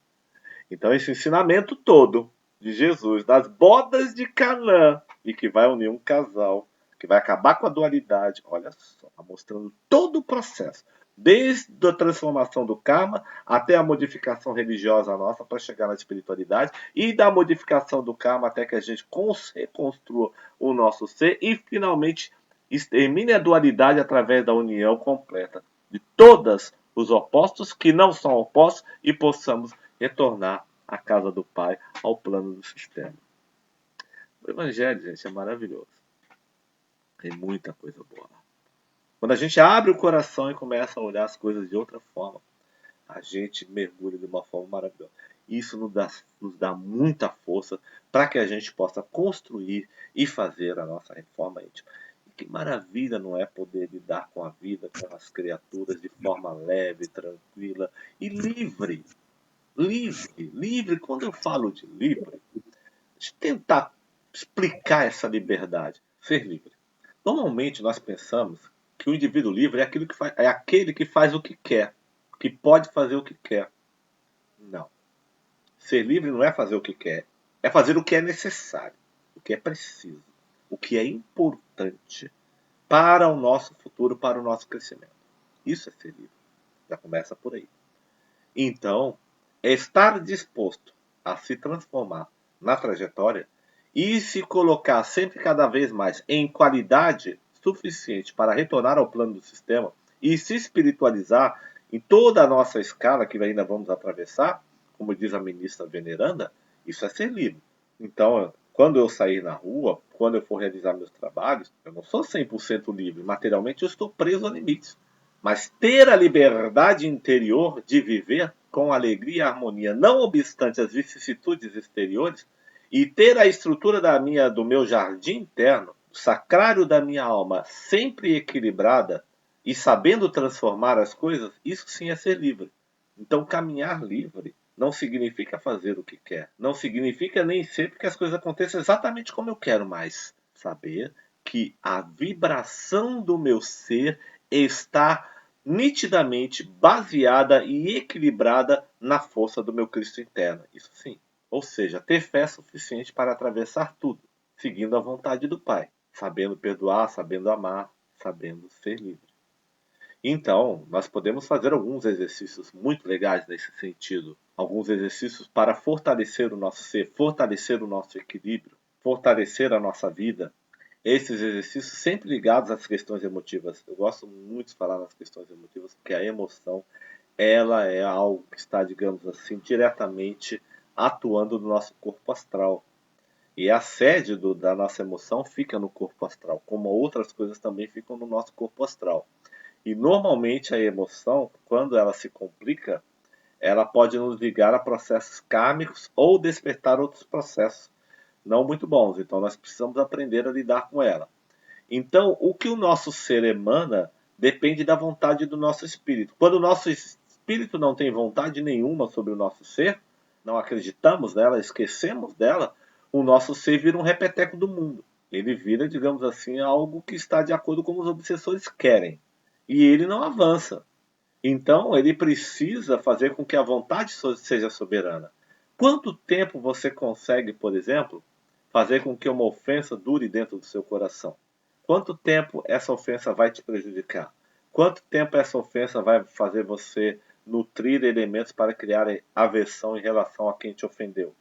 Então esse ensinamento todo de Jesus, das bodas de Canaã, e que vai unir um casal, que vai acabar com a dualidade, olha só, mostrando todo o processo, desde a transformação do karma até a modificação religiosa nossa para chegar na espiritualidade, e da modificação do karma até que a gente reconstrua o nosso ser e finalmente extermine a dualidade através da união completa de todos os opostos que não são opostos e possamos retornar à casa do Pai, ao plano do sistema. O Evangelho, gente, é maravilhoso. Tem muita coisa boa lá. Quando a gente abre o coração e começa a olhar as coisas de outra forma, a gente mergulha de uma forma maravilhosa. Isso nos dá muita força para que a gente possa construir e fazer a nossa reforma íntima. E que maravilha não é poder lidar com a vida, com as criaturas de forma leve, tranquila e livre. Livre, livre. Quando eu falo de livre, deixa eu tentar explicar essa liberdade. Ser livre. Normalmente nós pensamos que o indivíduo livre é aquele que faz o que quer, que pode fazer o que quer. Não. Ser livre não é fazer o que quer, é fazer o que é necessário, o que é preciso, o que é importante para o nosso futuro, para o nosso crescimento. Isso é ser livre. Já começa por aí. Então, é estar disposto a se transformar na trajetória e se colocar sempre cada vez mais em qualidade suficiente para retornar ao plano do sistema e se espiritualizar Em toda a nossa escala que ainda vamos atravessar, como diz a ministra veneranda, isso é ser livre. Então, quando eu sair na rua, quando eu for realizar meus trabalhos, eu não sou 100% livre. Materialmente, eu estou preso a limites. Mas ter a liberdade interior de viver com alegria e harmonia, não obstante as vicissitudes exteriores, e ter a estrutura do meu jardim interno, o sacrário da minha alma, sempre equilibrada e sabendo transformar as coisas, isso sim é ser livre. Então, caminhar livre não significa fazer o que quer. Não significa nem sempre que as coisas aconteçam exatamente como eu quero, mas saber que a vibração do meu ser está nitidamente baseada e equilibrada na força do meu Cristo interno. Isso sim. Ou seja, ter fé suficiente para atravessar tudo, seguindo a vontade do Pai, sabendo perdoar, sabendo amar, sabendo ser livre. Então, nós podemos fazer alguns exercícios muito legais nesse sentido. Alguns exercícios para fortalecer o nosso ser, fortalecer o nosso equilíbrio, fortalecer a nossa vida. Esses exercícios sempre ligados às questões emotivas. Eu gosto muito de falar nas questões emotivas, porque a emoção, ela é algo que está, digamos assim, diretamente atuando no nosso corpo astral. E a sede da nossa emoção fica no corpo astral, como outras coisas também ficam no nosso corpo astral. E normalmente a emoção, quando ela se complica, ela pode nos ligar a processos kármicos ou despertar outros processos não muito bons. Então nós precisamos aprender a lidar com ela. Então, o que o nosso ser emana depende da vontade do nosso espírito. Quando o nosso espírito não tem vontade nenhuma sobre o nosso ser, não acreditamos nela, esquecemos dela, o nosso ser vira um repeteco do mundo. Ele vira, digamos assim, algo que está de acordo com os obsessores querem. E ele não avança. Então, ele precisa fazer com que a vontade seja soberana. Quanto tempo você consegue, por exemplo, fazer com que uma ofensa dure dentro do seu coração? Quanto tempo essa ofensa vai te prejudicar? Quanto tempo essa ofensa vai fazer você nutrir elementos para criar aversão em relação a quem te ofendeu?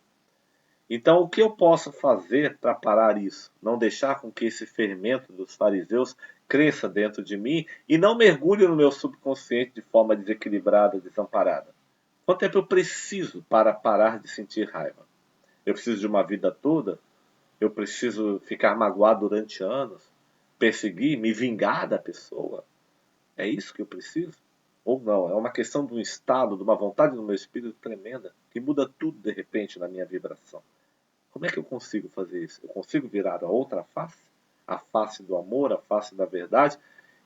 Então, o que eu posso fazer para parar isso? Não deixar com que esse fermento dos fariseus cresça dentro de mim e não mergulhe no meu subconsciente de forma desequilibrada, desamparada. Quanto tempo eu preciso para parar de sentir raiva? Eu preciso de uma vida toda? Eu preciso ficar magoado durante anos? Perseguir, me vingar da pessoa? É isso que eu preciso? Ou não? É uma questão de um estado, de uma vontade no meu espírito tremenda que muda tudo de repente na minha vibração. Como é que eu consigo fazer isso? Eu consigo virar a outra face? A face do amor, a face da verdade?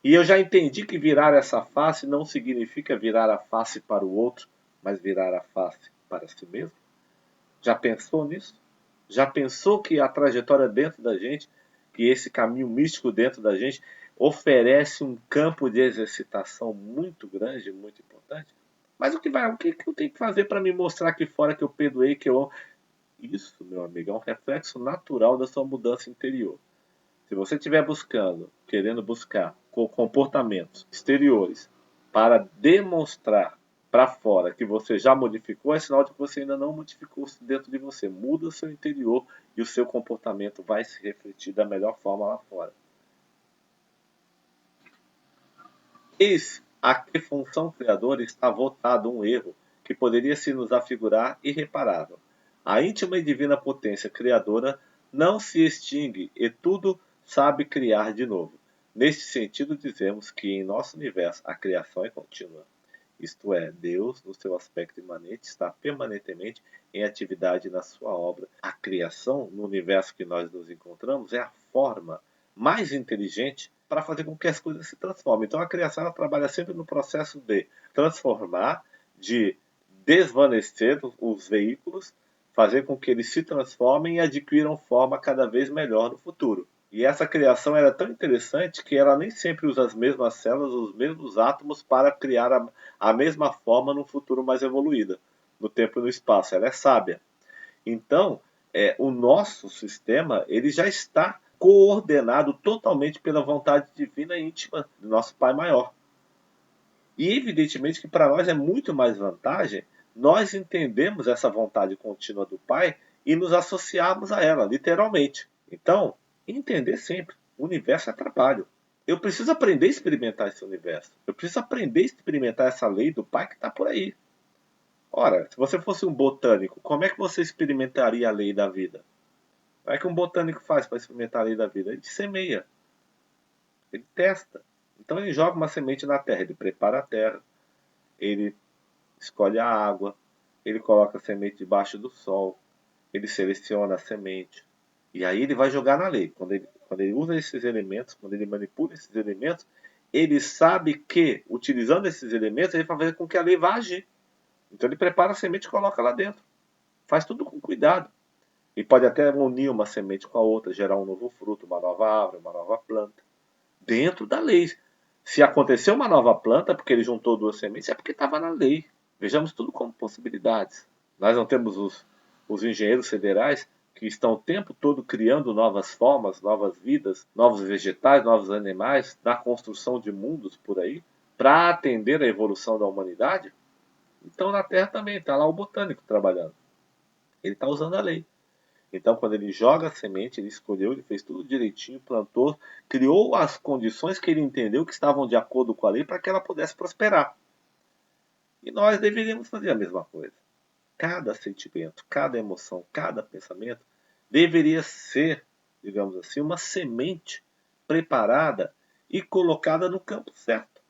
E eu já entendi que virar essa face não significa virar a face para o outro, mas virar a face para si mesmo. Já pensou nisso? Já pensou que a trajetória dentro da gente, que esse caminho místico dentro da gente, oferece um campo de exercitação muito grande, muito importante? Mas o que eu tenho que fazer para me mostrar aqui fora que eu perdoei, que eu amo? Isso, meu amigo, é um reflexo natural da sua mudança interior. Se você estiver querendo buscar comportamentos exteriores para demonstrar para fora que você já modificou, é sinal de que você ainda não modificou dentro de você. Muda o seu interior e o seu comportamento vai se refletir da melhor forma lá fora. Eis a que função criadora está votado um erro que poderia se nos afigurar irreparável. A íntima e divina potência criadora não se extingue e tudo sabe criar de novo. Neste sentido, dizemos que em nosso universo a criação é contínua. Isto é, Deus, no seu aspecto imanente, está permanentemente em atividade na sua obra. A criação, no universo que nós nos encontramos, é a forma mais inteligente para fazer com que as coisas se transformem. Então a criação ela trabalha sempre no processo de transformar, de desvanecer os veículos, fazer com que eles se transformem e adquiram forma cada vez melhor no futuro. E essa criação era tão interessante que ela nem sempre usa as mesmas células, os mesmos átomos para criar a mesma forma no futuro mais evoluída, no tempo e no espaço. Ela é sábia. Então, o nosso sistema ele já está coordenado totalmente pela vontade divina e íntima do nosso Pai Maior. E evidentemente que para nós é muito mais vantagem nós entendemos essa vontade contínua do Pai e nos associarmos a ela, literalmente. Então, entender sempre, o universo é trabalho. Eu preciso aprender a experimentar esse universo. Eu preciso aprender a experimentar essa lei do Pai que está por aí. Ora, se você fosse um botânico, como é que você experimentaria a lei da vida? Como é que um botânico faz para experimentar a lei da vida? Ele semeia, ele testa. Então ele joga uma semente na terra, ele prepara a terra, ele escolhe a água, ele coloca a semente debaixo do sol, ele seleciona a semente. E aí ele vai jogar na lei. Quando ele usa esses elementos, quando ele manipula esses elementos, ele sabe que, utilizando esses elementos, ele vai fazer com que a lei vá agir. Então ele prepara a semente e coloca lá dentro. Faz tudo com cuidado. E pode até unir uma semente com a outra, gerar um novo fruto, uma nova árvore, uma nova planta. Dentro da lei. Se aconteceu uma nova planta, porque ele juntou duas sementes, é porque estava na lei. Vejamos tudo como possibilidades. Nós não temos os engenheiros federais que estão o tempo todo criando novas formas, novas vidas, novos vegetais, novos animais, na construção de mundos por aí, para atender à evolução da humanidade? Então na Terra também está lá o botânico trabalhando. Ele está usando a lei. Então, quando ele joga a semente, ele escolheu, ele fez tudo direitinho, plantou, criou as condições que ele entendeu que estavam de acordo com a lei para que ela pudesse prosperar. E nós deveríamos fazer a mesma coisa. Cada sentimento, cada emoção, cada pensamento deveria ser, digamos assim, uma semente preparada e colocada no campo certo.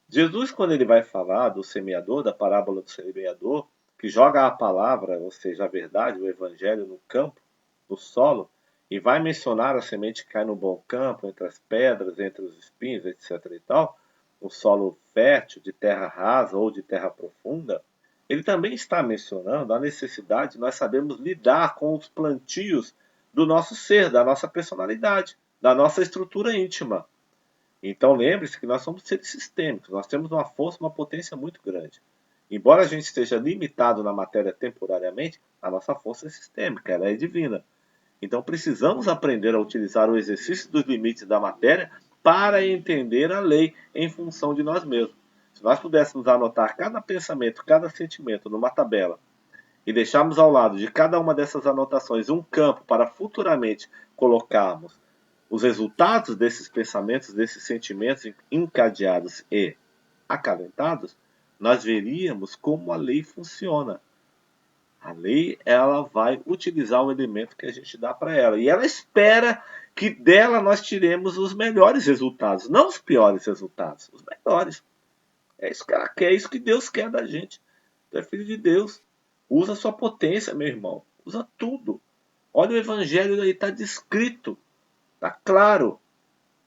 Jesus, quando ele vai falar do semeador, da parábola do semeador, que joga a palavra, ou seja, a verdade, o evangelho no campo, no solo, e vai mencionar a semente que cai no bom campo, entre as pedras, entre os espinhos, etc. e tal, um solo fértil, de terra rasa ou de terra profunda, ele também está mencionando a necessidade de nós sabermos lidar com os plantios do nosso ser, da nossa personalidade, da nossa estrutura íntima. Então lembre-se que nós somos seres sistêmicos, nós temos uma força, uma potência muito grande. Embora a gente esteja limitado na matéria temporariamente, a nossa força é sistêmica, ela é divina. Então precisamos aprender a utilizar o exercício dos limites da matéria para entender a lei em função de nós mesmos. Se nós pudéssemos anotar cada pensamento, cada sentimento numa tabela e deixarmos ao lado de cada uma dessas anotações um campo para futuramente colocarmos os resultados desses pensamentos, desses sentimentos encadeados e acalentados, nós veríamos como a lei funciona. A lei, ela vai utilizar o elemento que a gente dá para ela. E ela espera que dela nós tiremos os melhores resultados, não os piores resultados, os melhores. É isso que ela quer, é isso que Deus quer da gente. Tu é filho de Deus. Usa a sua potência, meu irmão. Usa tudo. Olha o evangelho aí, está descrito. Está claro.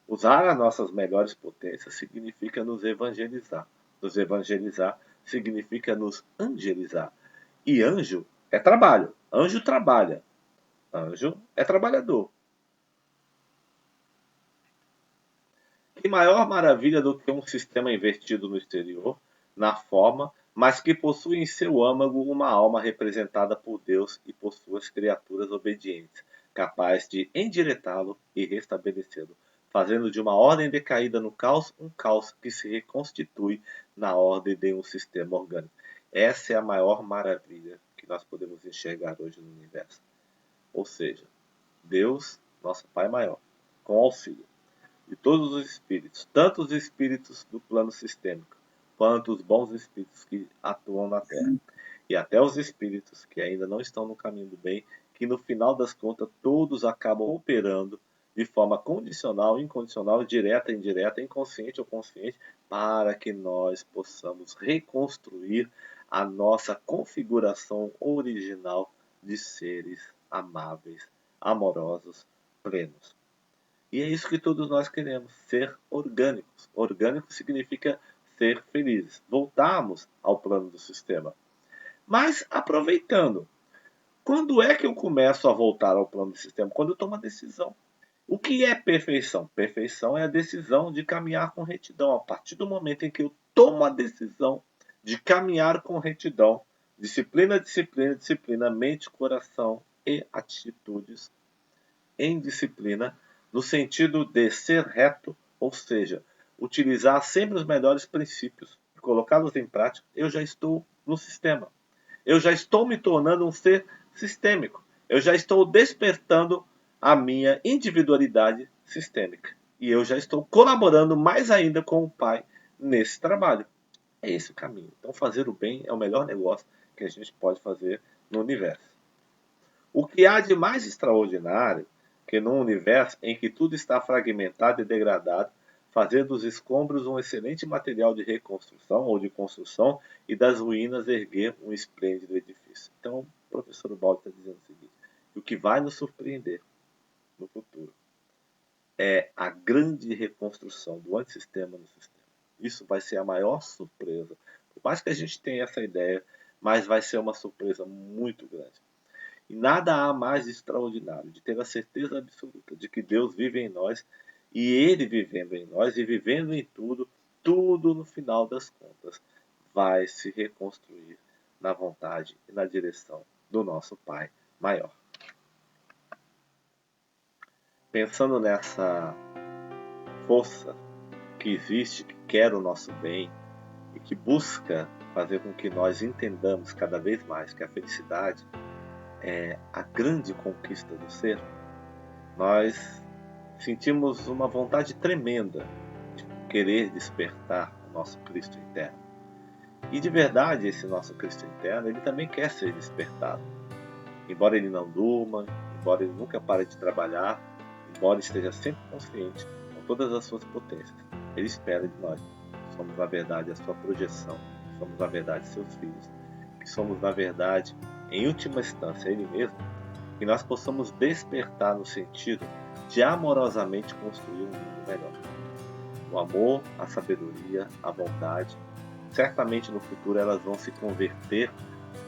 Usar as nossas melhores potências significa nos evangelizar. Nos evangelizar significa nos angelizar. E anjo é trabalho. Anjo trabalha. Anjo é trabalhador. Que maior maravilha do que um sistema invertido no exterior, na forma, mas que possui em seu âmago uma alma representada por Deus e por suas criaturas obedientes, capaz de endireitá-lo e restabelecê-lo, fazendo de uma ordem decaída no caos um caos que se reconstitui na ordem de um sistema orgânico. Essa é a maior maravilha que nós podemos enxergar hoje no universo. Ou seja, Deus, nosso Pai maior, com auxílio de todos os espíritos, tanto os espíritos do plano sistêmico, quanto os bons espíritos que atuam na Terra, e até os espíritos que ainda não estão no caminho do bem, que no final das contas todos acabam operando de forma condicional, incondicional, direta, indireta, inconsciente ou consciente, para que nós possamos reconstruir a nossa configuração original de seres amáveis, amorosos, plenos. E é isso que todos nós queremos, ser orgânicos. Orgânico significa ser felizes, voltarmos ao plano do sistema. Mas aproveitando, quando é que eu começo a voltar ao plano do sistema? Quando eu tomo a decisão. O que é perfeição? Perfeição é a decisão de caminhar com retidão. A partir do momento em que eu tomo a decisão de caminhar com retidão, disciplina, disciplina, disciplina, mente, coração e atitudes em disciplina, no sentido de ser reto, ou seja, utilizar sempre os melhores princípios e colocá-los em prática, eu já estou no sistema. Eu já estou me tornando um ser sistêmico. Eu já estou despertando a minha individualidade sistêmica. E eu já estou colaborando mais ainda com o Pai nesse trabalho. É esse o caminho. Então fazer o bem é o melhor negócio que a gente pode fazer no universo. O que há de mais extraordinário que num universo em que tudo está fragmentado e degradado, fazer dos escombros um excelente material de reconstrução ou de construção e das ruínas erguer um esplêndido edifício. Então, o professor Baldi está dizendo o seguinte, que o que vai nos surpreender no futuro é a grande reconstrução do antissistema no sistema. Isso vai ser a maior surpresa. Por mais que a gente tenha essa ideia, mas vai ser uma surpresa muito grande. E nada há mais extraordinário de ter a certeza absoluta de que Deus vive em nós e Ele vivendo em nós e vivendo em tudo, tudo no final das contas vai se reconstruir na vontade e na direção do nosso Pai maior. Pensando nessa força que existe, que quer o nosso bem e que busca fazer com que nós entendamos cada vez mais que a felicidade é a grande conquista do ser, nós sentimos uma vontade tremenda de querer despertar o nosso Cristo interno. E de verdade, esse nosso Cristo interno, ele também quer ser despertado. Embora ele não durma, embora ele nunca pare de trabalhar, embora esteja sempre consciente com todas as suas potências, ele espera de nós. Somos, na verdade, a sua projeção, somos, na verdade, seus filhos, que somos, na verdade, em última instância, Ele mesmo, que nós possamos despertar no sentido de amorosamente construir um mundo melhor. O amor, a sabedoria, a bondade, certamente no futuro elas vão se converter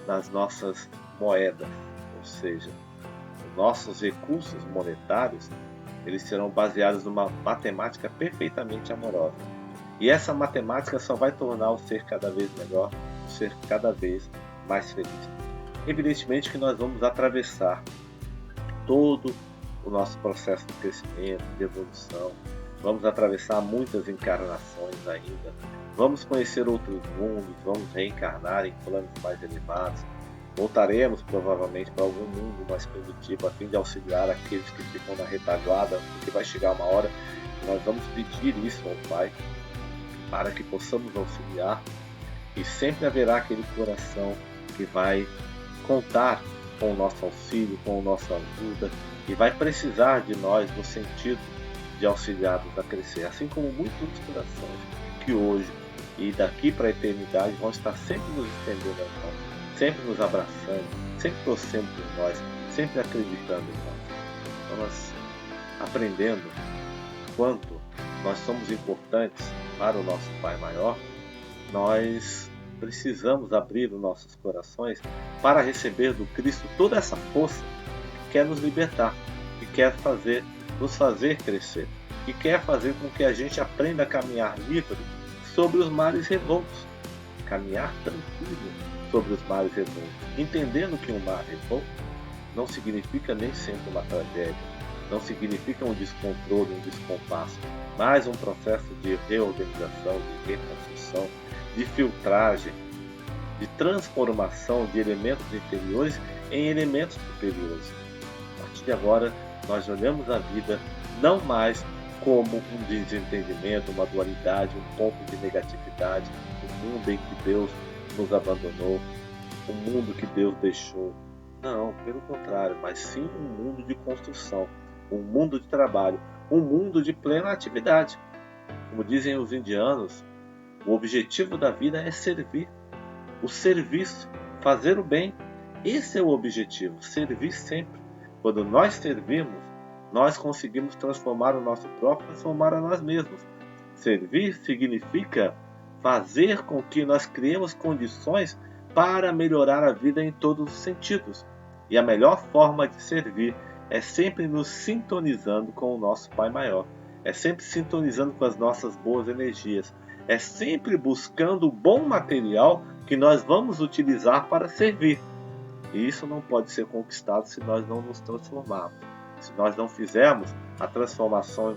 nas nossas moedas, ou seja, os nossos recursos monetários, eles serão baseados numa matemática perfeitamente amorosa. E essa matemática só vai tornar o ser cada vez melhor, o ser cada vez mais feliz. Evidentemente que nós vamos atravessar todo o nosso processo de crescimento, de evolução, vamos atravessar muitas encarnações ainda, vamos conhecer outros mundos, vamos reencarnar em planos mais elevados, voltaremos provavelmente para algum mundo mais primitivo a fim de auxiliar aqueles que ficam na retaguarda, porque vai chegar uma hora que nós vamos pedir isso ao Pai para que possamos auxiliar, e sempre haverá aquele coração que vai contar com o nosso auxílio, com a nossa ajuda, e vai precisar de nós no sentido de auxiliá-los a crescer, assim como muitos corações que hoje e daqui para a eternidade vão estar sempre nos estendendo a mão, sempre nos abraçando, sempre torcendo por nós, sempre acreditando em nós. Então nós aprendendo quanto nós somos importantes para o nosso Pai Maior, nós precisamos abrir os nossos corações para receber do Cristo toda essa força que quer nos libertar, que quer nos fazer crescer, que quer fazer com que a gente aprenda a caminhar livre sobre os mares revoltos, caminhar tranquilo sobre os mares revoltos, entendendo que um mar revolto não significa nem sempre uma tragédia, não significa um descontrole, um descompasso, mas um processo de reorganização, de reconstrução, de filtragem, de transformação de elementos inferiores em elementos superiores. A partir de agora, nós olhamos a vida não mais como um desentendimento, uma dualidade, um ponto de negatividade, um mundo em que Deus nos abandonou, um mundo que Deus deixou. Não, pelo contrário, mas sim um mundo de construção, um mundo de trabalho, um mundo de plena atividade. Como dizem os indianos, o objetivo da vida é servir. O serviço, fazer o bem, esse é o objetivo, servir sempre. Quando nós servimos, nós conseguimos transformar o nosso próprio, transformar a nós mesmos. Servir significa fazer com que nós criemos condições para melhorar a vida em todos os sentidos. E a melhor forma de servir é sempre nos sintonizando com o nosso Pai Maior, é sempre sintonizando com as nossas boas energias, é sempre buscando o bom material que nós vamos utilizar para servir. E isso não pode ser conquistado se nós não nos transformarmos, se nós não fizermos a transformação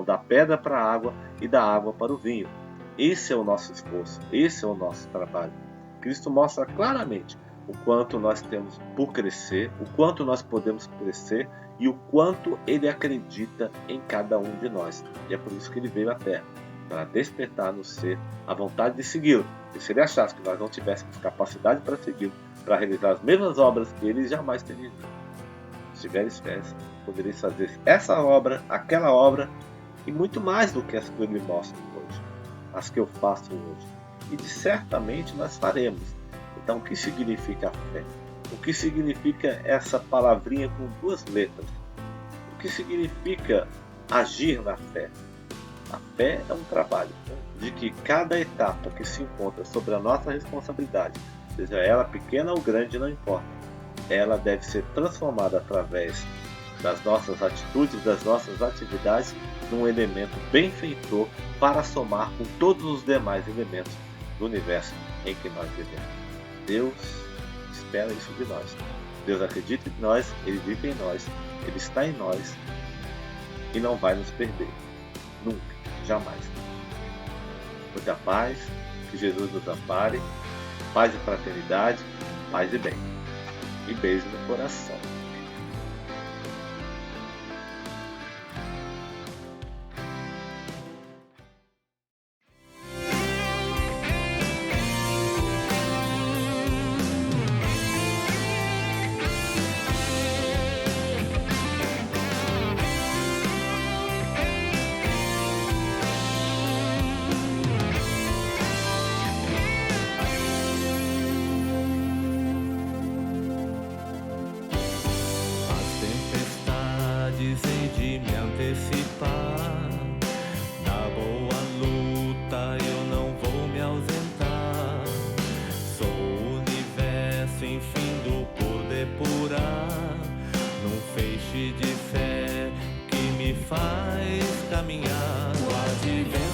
da pedra para a água e da água para o vinho. Esse é o nosso esforço, esse é o nosso trabalho. Cristo mostra claramente o quanto nós temos por crescer, o quanto nós podemos crescer e o quanto Ele acredita em cada um de nós. E é por isso que Ele veio à Terra, para despertar no ser a vontade de segui-lo. E se Ele achasse que nós não tivéssemos capacidade para segui-lo, para realizar as mesmas obras que Ele, jamais teria vindo. Se tiveres fé, podereis fazer essa obra, aquela obra e muito mais do que as que eu lhe mostro hoje, as que eu faço hoje. E certamente nós faremos. Então, o que significa a fé? O que significa essa palavrinha com duas letras? O que significa agir na fé? A fé é um trabalho de que cada etapa que se encontra sobre a nossa responsabilidade, seja ela pequena ou grande, não importa, ela deve ser transformada através das nossas atitudes, das nossas atividades, num elemento benfeitor para somar com todos os demais elementos do universo em que nós vivemos. Deus espera isso de nós. Deus acredita em nós, Ele vive em nós, Ele está em nós e não vai nos perder. Nunca, jamais. Muita paz, que Jesus nos ampare, paz e fraternidade, paz e bem. E beijo no coração. Hei de me antecipar. Na boa luta eu não vou me ausentar. Sou o universo infindo por depurar, num feixe de fé que me faz caminhar. O advento